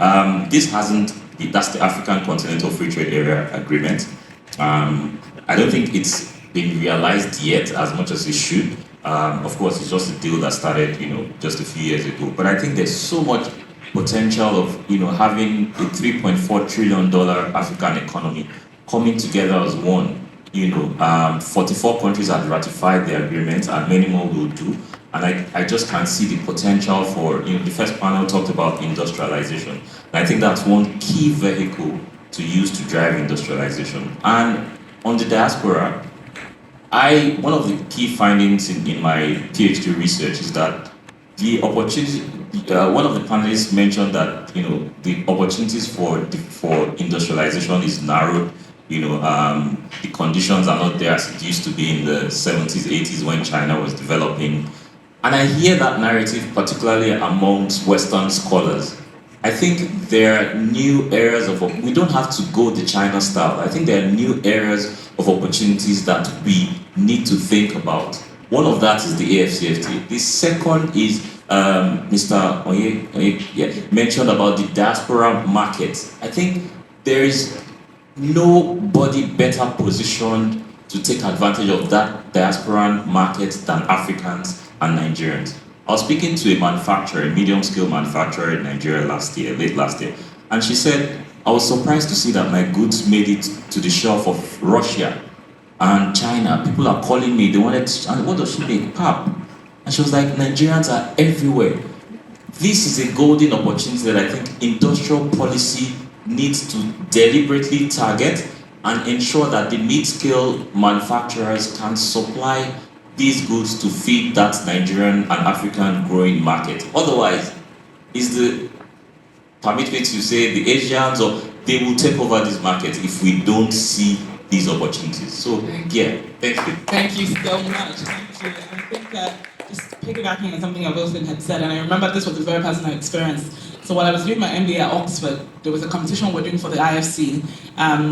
That's the African Continental Free Trade Area Agreement. I don't think it's been realized yet as much as it should. Of course, it's just a deal that started, just a few years ago. But I think there's so much potential of, having a $3.4 trillion African economy coming together as one. 44 countries have ratified the agreement, and many more will do. And I just can't see the potential for, the first panel talked about industrialization. And I think that's one key vehicle to use to drive industrialization. And on the diaspora, one of the key findings in my PhD research is that the opportunity, one of the panelists mentioned that, the opportunities for industrialization is narrowed. The conditions are not there as it used to be in the 70s, 80s when China was developing. And I hear that narrative particularly amongst Western scholars. I think there are new areas we don't have to go the China style. I think there are new areas of opportunities that we need to think about. One of that is the AFCFTA. The second is Mr. Oye mentioned about the diaspora market. I think there is nobody better positioned to take advantage of that diaspora market than Africans and Nigerians. I was speaking to a manufacturer, a medium-scale manufacturer in Nigeria late last year, and she said, I was surprised to see that my goods made it to the shelf of Russia and China. People are calling me, they wanted to, and what does she make? Pap. And she was like, Nigerians are everywhere. This is a golden opportunity that I think industrial policy needs to deliberately target and ensure that the mid-scale manufacturers can supply these goods to feed that Nigerian and African growing market. Otherwise, permit me to say, the Asians, or they will take over this market if we don't see these opportunities. So, thank you. Thank you so much. Thank you. And I think just piggybacking on something Wilson had said, and I remember this was a very personal experience. So while I was doing my MBA at Oxford, there was a competition we're doing for the IFC,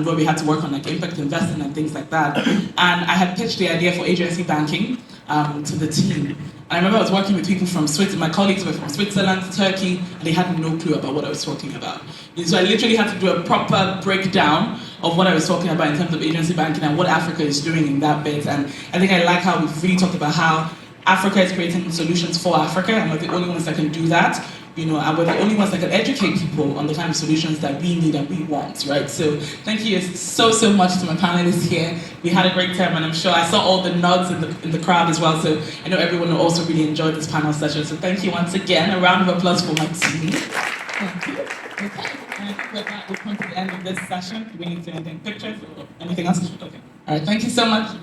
where we had to work on impact investing and things like that. And I had pitched the idea for agency banking to the team. And I remember I was working with people from Switzerland, my colleagues were from Switzerland, Turkey, and they had no clue about what I was talking about. So I literally had to do a proper breakdown of what I was talking about in terms of agency banking and what Africa is doing in that bit. And I think I like how we've really talked about how Africa is creating solutions for Africa, and we're the only ones that can do that. And we're the only ones that can educate people on the kind of solutions that we need and we want, right? So thank you so much to my panelists here. We had a great time, and I'm sure I saw all the nods in the crowd as well, so I know everyone will also really enjoy this panel session. So thank you once again. A round of applause for my team. Thank you. Okay, and I think with that, we'll come to the end of this session. Do we need to anything, pictures or anything else? Okay. All right, thank you so much.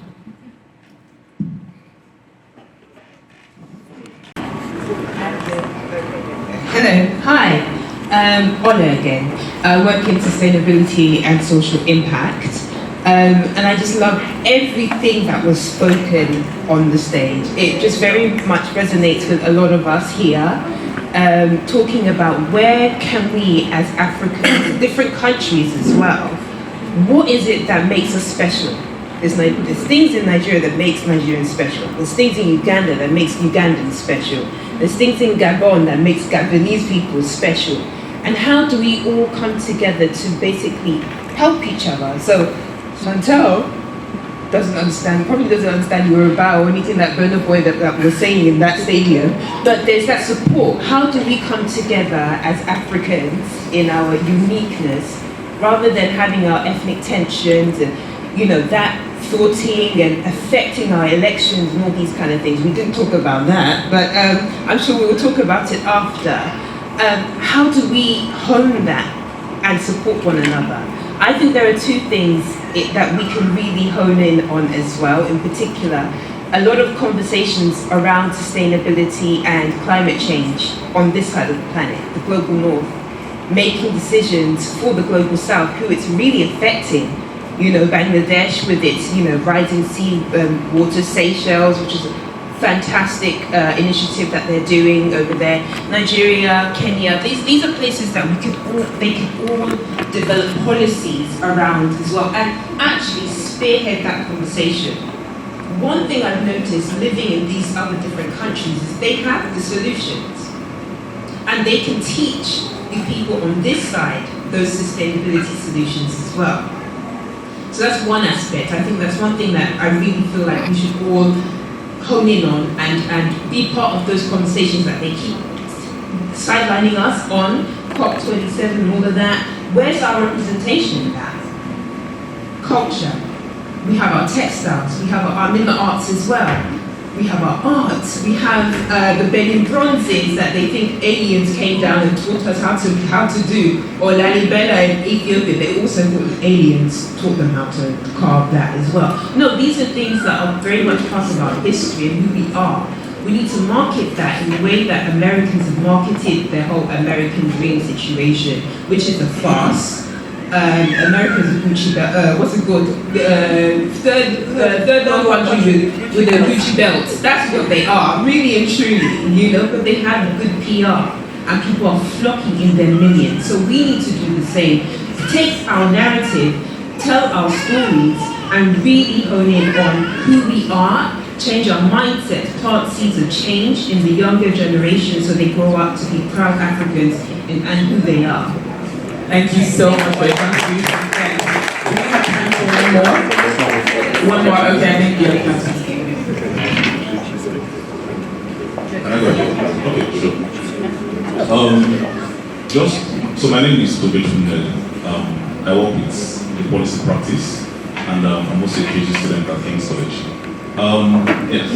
Hello, hi. Ola again. I work in sustainability and social impact. And I just love everything that was spoken on the stage. It just very much resonates with a lot of us here, talking about where can we as Africans, different countries as well, what is it that makes us special? There's things in Nigeria that makes Nigerians special. There's things in Uganda that makes Ugandans special. There's things in Gabon that makes Gabonese people special. And how do we all come together to basically help each other? So Chantal probably doesn't understand Yoruba or anything that Burna Boy that was saying in that stadium, but there's that support. How do we come together as Africans in our uniqueness, rather than having our ethnic tensions and that thwarting and affecting our elections and all these kind of things. We didn't talk about that, but I'm sure we will talk about it after. How do we hone that and support one another? I think there are two things that we can really hone in on as well. In particular, a lot of conversations around sustainability and climate change on this side of the planet, the global north, making decisions for the global south, who it's really affecting. Bangladesh with its, rising sea water, Seychelles, which is a fantastic initiative that they're doing over there. Nigeria, Kenya, these are places that they can all develop policies around as well, and actually spearhead that conversation. One thing I've noticed living in these other different countries is they have the solutions, and they can teach the people on this side those sustainability solutions as well. So that's one aspect. I think that's one thing that I really feel like we should all hone in on and be part of those conversations that they keep sidelining us on, COP27 and all of that. Where's our representation in that? Culture. We have our textiles, we have our in the arts as well. we have our art, we have the bedding bronzes that they think aliens came down and taught us how to do, or Lalibela in Ethiopia, they also thought aliens taught them how to carve that as well. No, these are things that are very much part of our history and who we are. We need to market that in the way that Americans have marketed their whole American dream situation, which is a farce. America's Gucci belt, what's it called? Third world country with the Gucci belts. That's what they are, really and truly, you know, but they have good PR and people are flocking in their millions. So we need to do the same. Take our narrative, tell our stories, and really hone in on who we are, change our mindset, plant seeds of change in the younger generation so they grow up to be proud Africans and who they are. Thank you so much for your contribution. Thanks. Do we have time for one more? One more, okay, I think you're fantastic. Can I go ahead? Okay, sure. So my name is Toby Nnenne. I work with the policy practice, and I'm also a PhD student at King's College. Yes.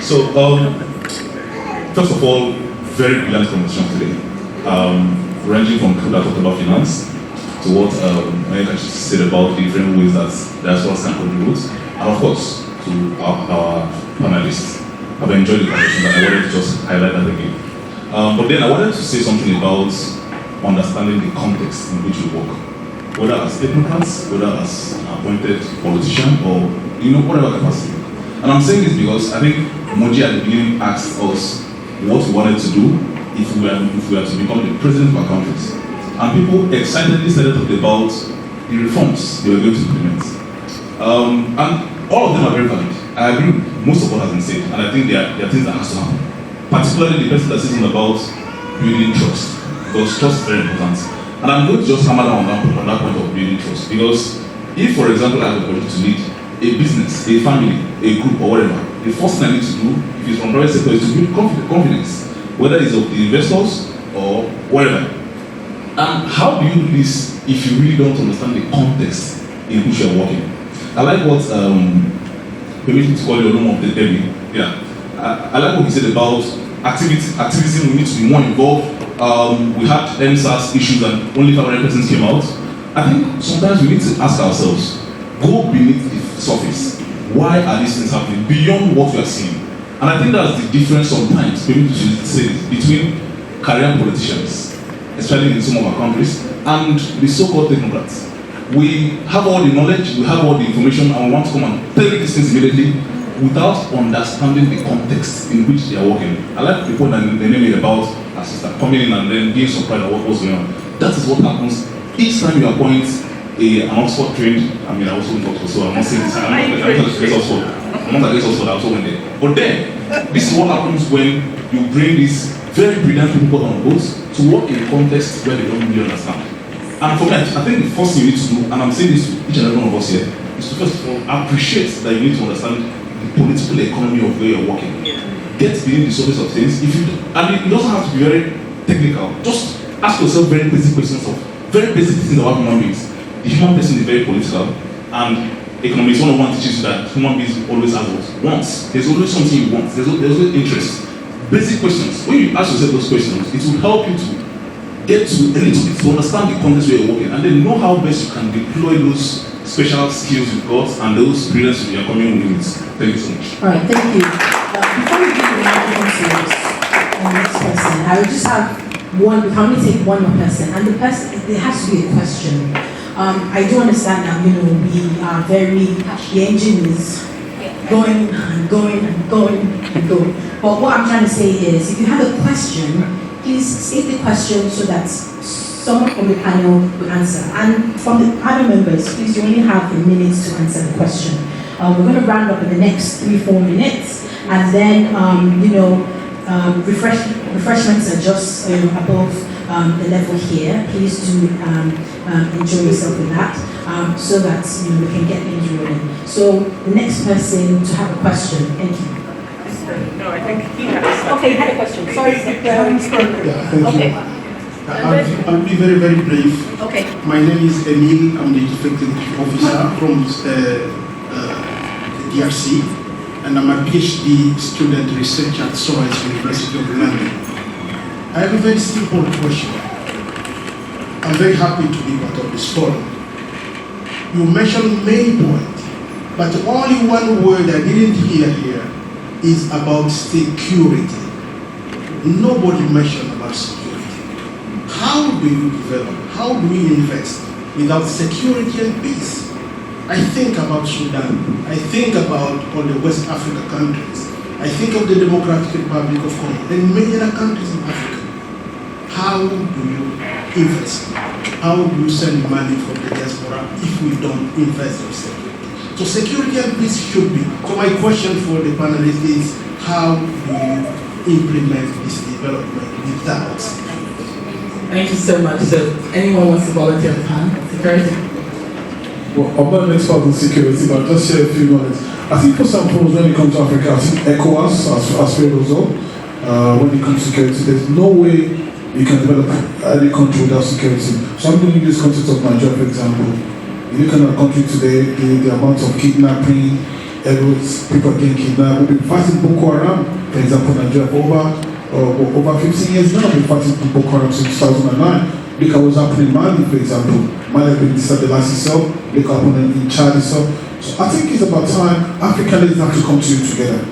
So, first of all, very brilliant conversation today. Ranging from people that talk about finance to what America said about the different ways that diaspora can contribute, and of course to our panelists. I've enjoyed the conversation, and I wanted to just highlight that again. But then I wanted to say something about understanding the context in which we work, whether as technocrats, whether as an appointed politician, or whatever capacity. And I'm saying this because I think Moji at the beginning asked us what we wanted to do if we are to become the president of our countries. And people excitedly started talking about the reforms they were going to implement. And all of them are very valid. I agree with most of what has been said, and I think there are things that has to happen. Particularly the person that's saying about building trust, because trust is very important. And I'm going to just hammer down on that point of building trust, because if, for example, I have a opportunity to lead a business, a family, a group, or whatever, the first thing I need to do, if it's from private sector, is to build confidence, whether it's of the investors or whatever. How do you do this if you really don't understand the context in which you're working? I like what permit me to call Oluomo of the Debbie. Yeah. I like what he said about activism. We need to be more involved. We had MSAS issues and only 500 persons came out. I think sometimes we need to ask ourselves, go beneath the surface. Why are these things happening beyond what we are seeing? And I think that's the difference sometimes, maybe to say this, between career politicians, especially in some of our countries, and the so-called technocrats. We have all the knowledge, we have all the information, and we want to come and tell you these things immediately without understanding the context in which they are working. I like the point that they made about our sister coming in and then being surprised at what was going on. That is what happens each time you appoint an Oxford trained, I mean, I also went to Oxford, so I'm not saying this, I'm not against Oxford. I'm not against Oxford, I also went there. But then, this is what happens when you bring these very brilliant people on boards to work in a context where they don't really understand. And for me, I think the first thing you need to do, and I'm saying this to each and every one of us here, is to first of all appreciate that you need to understand the political economy of where you're working. Get beneath the surface of things. And it doesn't have to be very technical. Just ask yourself very basic questions of very basic things about human beings. The human person is very political, and economics 101 teaches you that human beings always have what wants. There's always something you want. There's always interest. Basic questions. When you ask yourself those questions, it will help you to get to a little bit to understand the context where you're working, and then know how best you can deploy those special skills you've got and those brilliance you're coming with. Thank you so much. All right, thank you. Before we give the microphone to the next person, I will just have one. We can only take one more person, and the person, it has to be a question. I do understand that, we are the engine is going and going and going and going. But what I'm trying to say is, if you have a question, please state the question so that someone from the panel will answer. And from the panel members, please, you only have a minute to answer the question. We're going to round up in the next 3-4 minutes, and then, refreshments are just above the level here. Please do enjoy yourself with that, so that we can get things rolling. So the next person to have a question. Thank you. No, I think he has. Okay, you had a question. Sorry. Yeah, thank Okay. you. I'll be very, very brief. Okay. My name is Emil. I'm the Chief Executive Officer from the DRC. and I'm a PhD student researcher at Surrey University of London. I have a very simple question. I'm very happy to be part of this forum. You mentioned many points, but only one word I didn't hear here is about security. Nobody mentioned about security. How do you develop? How do we invest without security and peace? I think about Sudan. I think about all the West Africa countries. I think of the Democratic Republic of Congo and many other countries in Africa. How do you invest? How do you send money from the diaspora if we don't invest in security? So security and peace should be. So my question for the panelists is, how do you implement this development without? Thank you so much. So anyone wants to volunteer on the panel? Security? Well, I'm not an expert in security, but I'll just share a few knowledge. I think for some folks, when it comes to Africa, I think ECOWAS, as well, when it comes to security, there's no way you can develop any country without security. So I'm going to use the context of Nigeria, for example. You look at our country today, the amount of kidnapping, people getting kidnapped. We've been fighting Boko Haram, for example, Nigeria for over 15 years now. We've been fighting Boko Haram since 2009. Look at what's happening in Mali, for example. Mali has been destabilized itself. Look at what's happening in Chad itself. So I think it's about time African leaders have to come together.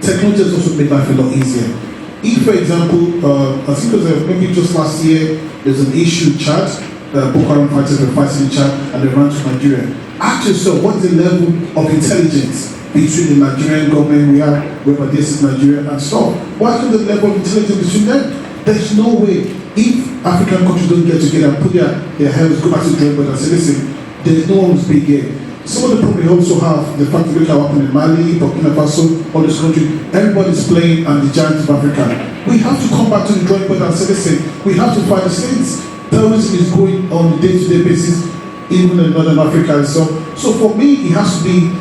Technology has also made life a lot easier. If, for example, I think it was maybe just last year, there's an issue in Chad, Boko Haram fighters were fighting in Chad and they ran to Nigeria. Ask yourself, what is the level of intelligence between the Nigerian government we have this in Nigeria and stuff? What is the level of intelligence between them? There's no way. If African countries don't get together and put their heads, go back to the drawing board and say, listen, there's no one who's big here. Some of the problems we also have, the fact that we can happen in Mali, Burkina Faso, all these countries, everybody's playing on the giants of Africa. We have to come back to the drawing board and say, listen, we have to fight these things. Terrorism is going on a day-to-day basis, even in Northern Africa and so. So for me, it has to be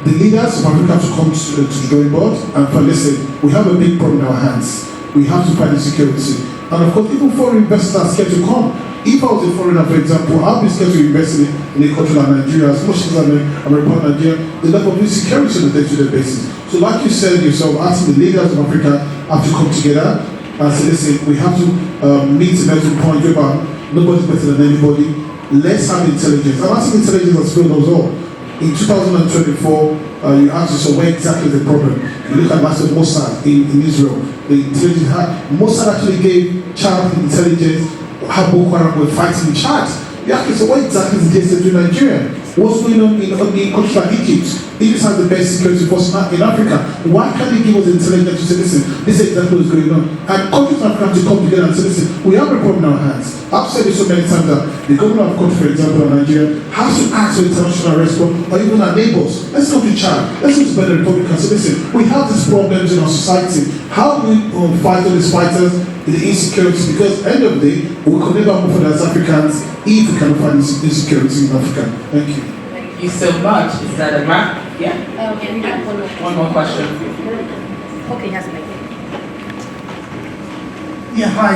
the leaders of Africa to come to the drawing board and say, listen, we have a big problem in our hands. We have to fight insecurity. And of course, even foreign investors are scared to come. If I was a foreigner, for example, I'd be scared to invest in a country like Nigeria, as much as I'm a report Nigeria, the level of insecurity on a day-to-day basis. So like you said yourself, asking the leaders of Africa have to come together and say, listen, we have to meet a mental point whereby nobody's better than anybody. Let's have intelligence. And I think intelligence has failed us all. In 2024, you ask yourself, where exactly is the problem? You look at Master Mossad in Israel. The intelligence Mossad actually gave Chad intelligence how Boko Haram were fighting in Chad. You ask yourself, what exactly is the case in Nigeria? What's going on in countries like Egypt? Egypt has the best security force in Africa. Why can't they give us intelligence to say, listen, this is exactly what's going on? And countries in Africa have to come together and say, listen, we have a problem in our hands. I've said it so many times that the government of country, for example, in Nigeria, has to ask for international response, or even our neighbors. Let's go to Chad. Let's go to Benin Republic and say, listen, we have these problems in our society. How do we fight all these fighters in the insecurity? Because at the end of the day, we can never move forward as Africans if we can find insecurity in Africa. Thank you. Thank you so much. Is that a wrap? Yeah? We have One more question. Okay, has a mic. Yeah, hi.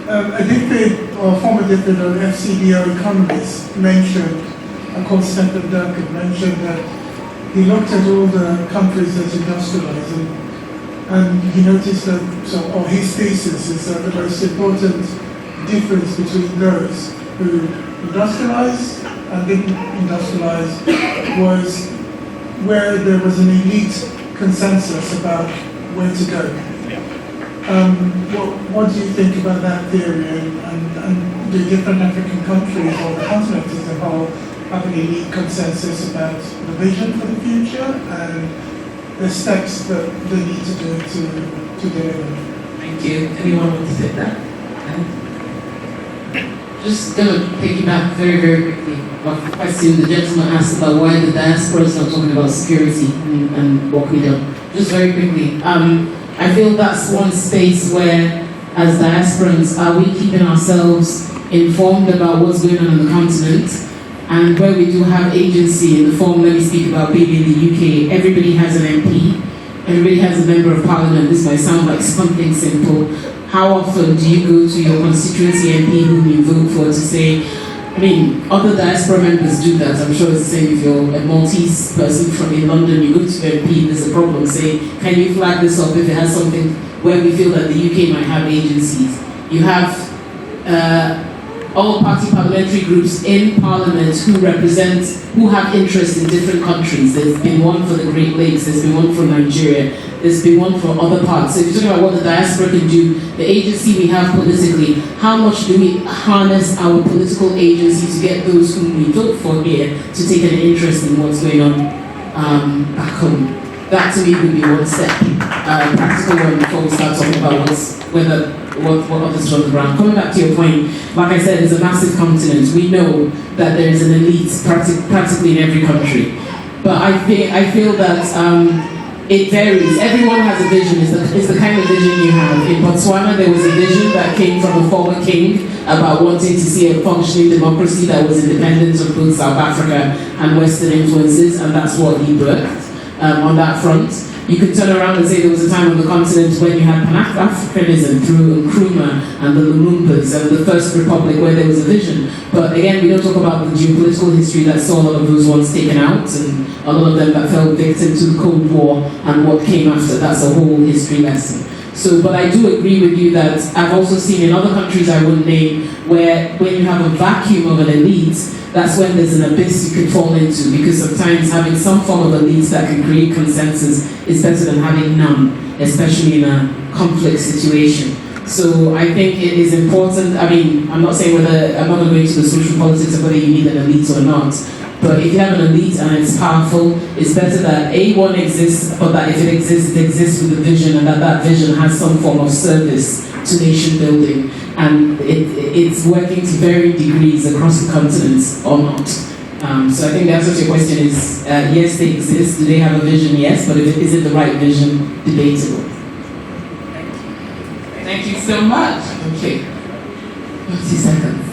A deputy or former deputy of FCDO economist mentioned, called Stephen Duncan, mentioned that he looked at all the countries that industrialized and he noticed that, or his thesis is that the most important difference between those who industrialized and didn't industrialize was where there was an elite consensus about where to go. What do you think about that theory and the different African countries or the continent as a whole have an elite consensus about the vision for the future and the steps that they need to do to deliver? Thank you. Anyone want to say that? Just going to piggyback very, very quickly off the question the gentleman asked about why the diaspora is not talking about security and what we do. Just very quickly, I feel that's one space where, as diasporans, are we keeping ourselves informed about what's going on the continent, and where we do have agency in the form, let me speak about being in the UK, everybody has an MP, everybody has a member of parliament. This might sound like something simple. How often do you go to your constituency MP whom you vote for to say, I mean, other diaspora members do that. I'm sure it's the same if you're a Maltese person from in London, you go to MP, there's a problem, say, can you flag this up if it has something where we feel that the UK might have agencies? You have all party parliamentary groups in Parliament who have interest in different countries. There's been one for the Great Lakes, there's been one for Nigeria, there's been one for other parts. So if you're talking about what the diaspora can do, the agency we have politically, how much do we harness our political agency to get those whom we vote for here to take an interest in what's going on back home? That to me would be one step, practical one before we start talking about what others do on the ground. Coming back to your point, like I said, it's a massive continent. We know that there is an elite practically in every country. But I feel that it varies. Everyone has a vision. It's the kind of vision you have. In Botswana, there was a vision that came from a former king about wanting to see a functioning democracy that was independent of both South Africa and Western influences, and that's what he birthed on that front. You could turn around and say there was a time on the continent when you had Pan-Africanism through Nkrumah and the Lumumba's and the First Republic where there was a vision. But again, we don't talk about the geopolitical history that saw a lot of those ones taken out and a lot of them that fell victim to the Cold War and what came after. That's a whole history lesson. So, but I do agree with you that I've also seen in other countries I wouldn't name where when you have a vacuum of an elite, that's when there's an abyss you could fall into, because sometimes having some form of elite that can create consensus is better than having none, especially in a conflict situation. So I think it is important. I mean, I'm not saying I'm not going to go into the social politics of whether you need an elite or not, but if you have an elite and it's powerful, it's better that one exists, but that if it exists with a vision, and that vision has some form of service to nation building, and it's working to varying degrees across the continents or not. So I think the answer to your question is yes, they exist. Do they have a vision? Yes, but is it the right vision? Debatable. Thank you so much. Okay. 30 seconds.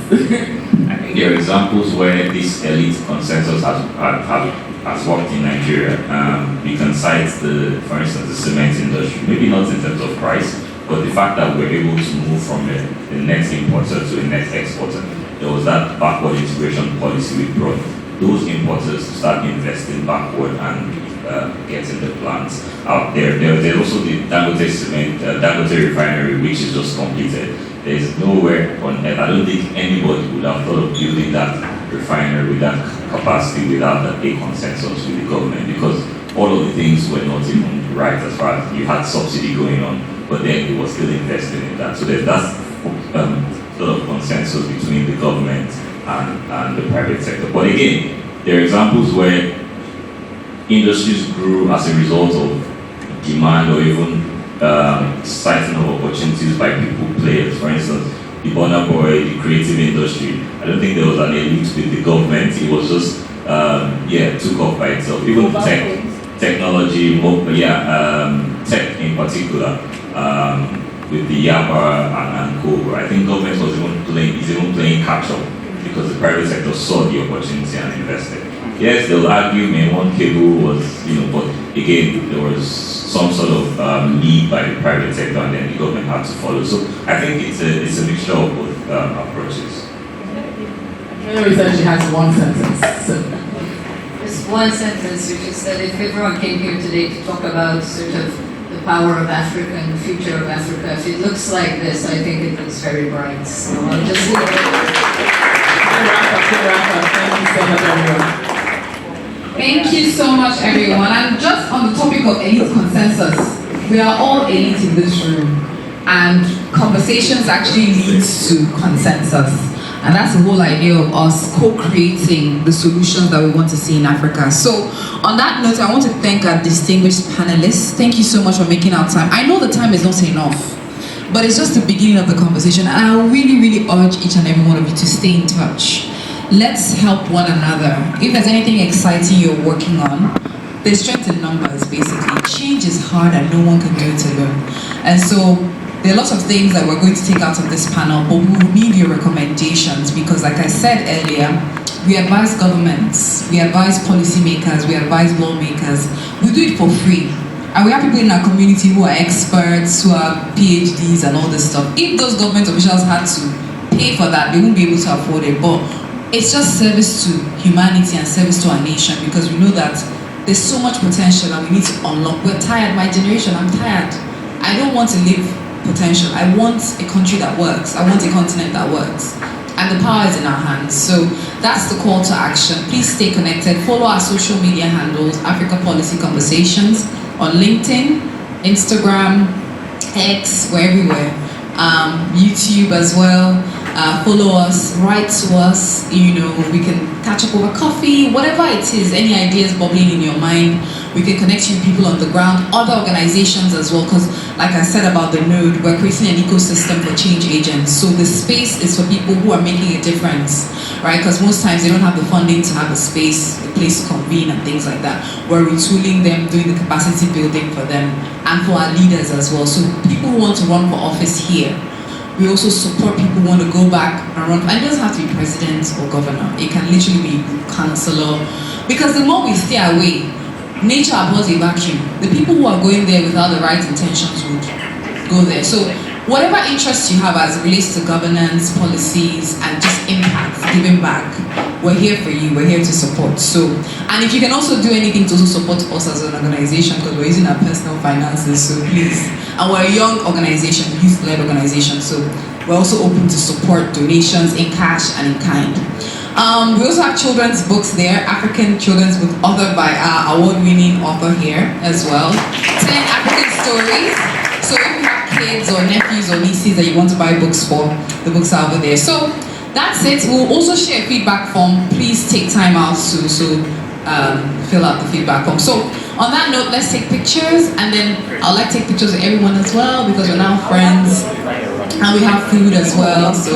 I think there are examples where this elite consensus has worked in Nigeria. We can cite for instance, the cement industry, maybe not in terms of price, but the fact that we're able to move from a net importer to a net exporter. There was that backward integration policy we brought. Those importers start investing backward and getting the plants out there. There's also the Dangote cement, Dangote refinery, which is just completed. There's nowhere on earth, I don't think anybody would have thought of building that refinery with that capacity without a consensus with the government, because all of the things were not even right as far as you had subsidy going on, but then it was still invested in that. So there's that sort of consensus between the government and the private sector. But again, there are examples where industries grew as a result of demand or even sighting of opportunities by people, players. For instance, the Burna Boy, the creative industry, I don't think there was an elite with the government. It was just, took off by itself. Even technology, tech in particular, with the Yaba and Co. I think government was even playing catch up because the private sector saw the opportunity and invested. Yes, they'll argue maybe one cable was, but again, there was some sort of lead by the private sector and then the government had to follow. So I think it's a mixture of both approaches. Hillary said she has one sentence. So. Just one sentence, which is that if everyone came here today to talk about sort of the power of Africa and the future of Africa, if it looks like this, I think it looks very bright. So I'll just leave it. Thank you so much, everyone. Thank you so much, everyone. And just on the topic of elite consensus, we are all elite in this room, and conversations actually leads to consensus. And that's the whole idea of us co-creating the solutions that we want to see in Africa. So on that note, I want to thank our distinguished panelists. Thank you so much for making our time. I know the time is not enough, but it's just the beginning of the conversation. And I really, really urge each and every one of you to stay in touch. Let's help one another. If there's anything exciting you're working on, there's strength in numbers, basically. Change is hard and no one can do it alone. And so there are lots of things that we're going to take out of this panel, but we will need your recommendations because, like I said earlier, we advise governments, we advise policymakers, we advise lawmakers. We do it for free. And we have people in our community who are experts, who are PhDs and all this stuff. If those government officials had to pay for that, they won't be able to afford it. But it's just service to humanity and service to our nation, because we know that there's so much potential and we need to unlock. We're tired, my generation, I'm tired. I don't want to live potential. I want a country that works. I want a continent that works. And the power is in our hands. So that's the call to action. Please stay connected. Follow our social media handles, Africa Policy Conversations, on LinkedIn, Instagram, X, we're everywhere. YouTube as well. Follow us, write to us, we can catch up over coffee, whatever it is, any ideas bubbling in your mind, we can connect you with people on the ground, other organizations as well, because like I said about the node, we're creating an ecosystem for change agents. So the space is for people who are making a difference, right? Because most times they don't have the funding to have a space, a place to convene and things like that. We're retooling them, doing the capacity building for them, and for our leaders as well. So people who want to run for office here, we also support people who want to go back and run. And it doesn't have to be president or governor. It can literally be councillor. Because the more we stay away, nature abhors a vacuum. The people who are going there without the right intentions would go there. So whatever interests you have as it relates to governance, policies, and just impact, giving back, we're here for you. We're here to support. So, and if you can also do anything to also support us as an organization, because we're using our personal finances, so please. And we're a young organization, youth-led organization, so we're also open to support donations in cash and in kind. We also have children's books there, African children's book authored by our award-winning author here as well. 10 African stories. So if you have kids or nephews or nieces that you want to buy books for, the books are over there. So that's it. We'll also share a feedback form. Please take time out to fill out the feedback form. So on that note, let's take pictures, and then I'll take pictures of everyone as well, because we're now friends. And we have food as well. So,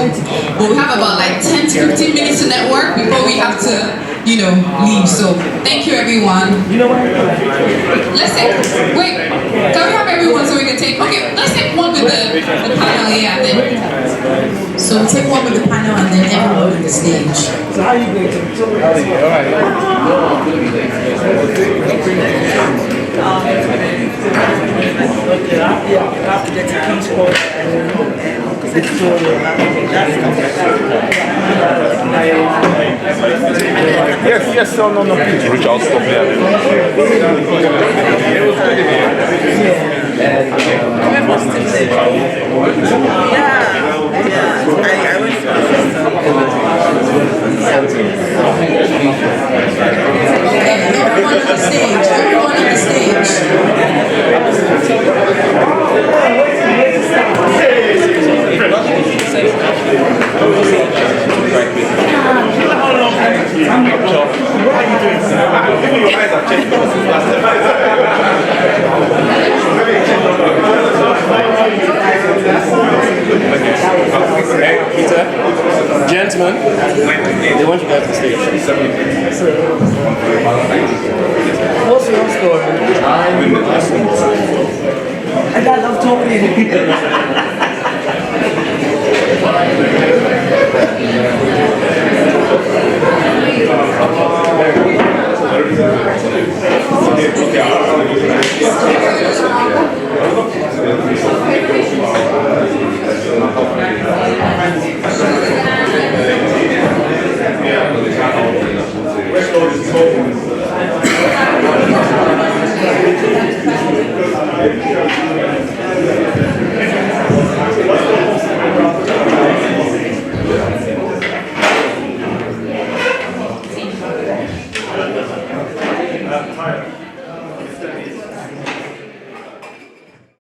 but we have about 10 to 15 minutes to network before we have to, leave. So thank you, everyone. Let's take, wait, can we have everyone so we can take, okay, let's take one with the panel here, and then. So we'll take one with the panel and then everyone on the stage. So how are you going to? All right. You have to get to King's Court and Victoria. Yes, no. Rich, I'll stop there. It was good in here. I went to Okay, everyone on the stage. Everyone on the stage. Peter, gentlemen, they want you guys to stay. What's your story? I love talking to you.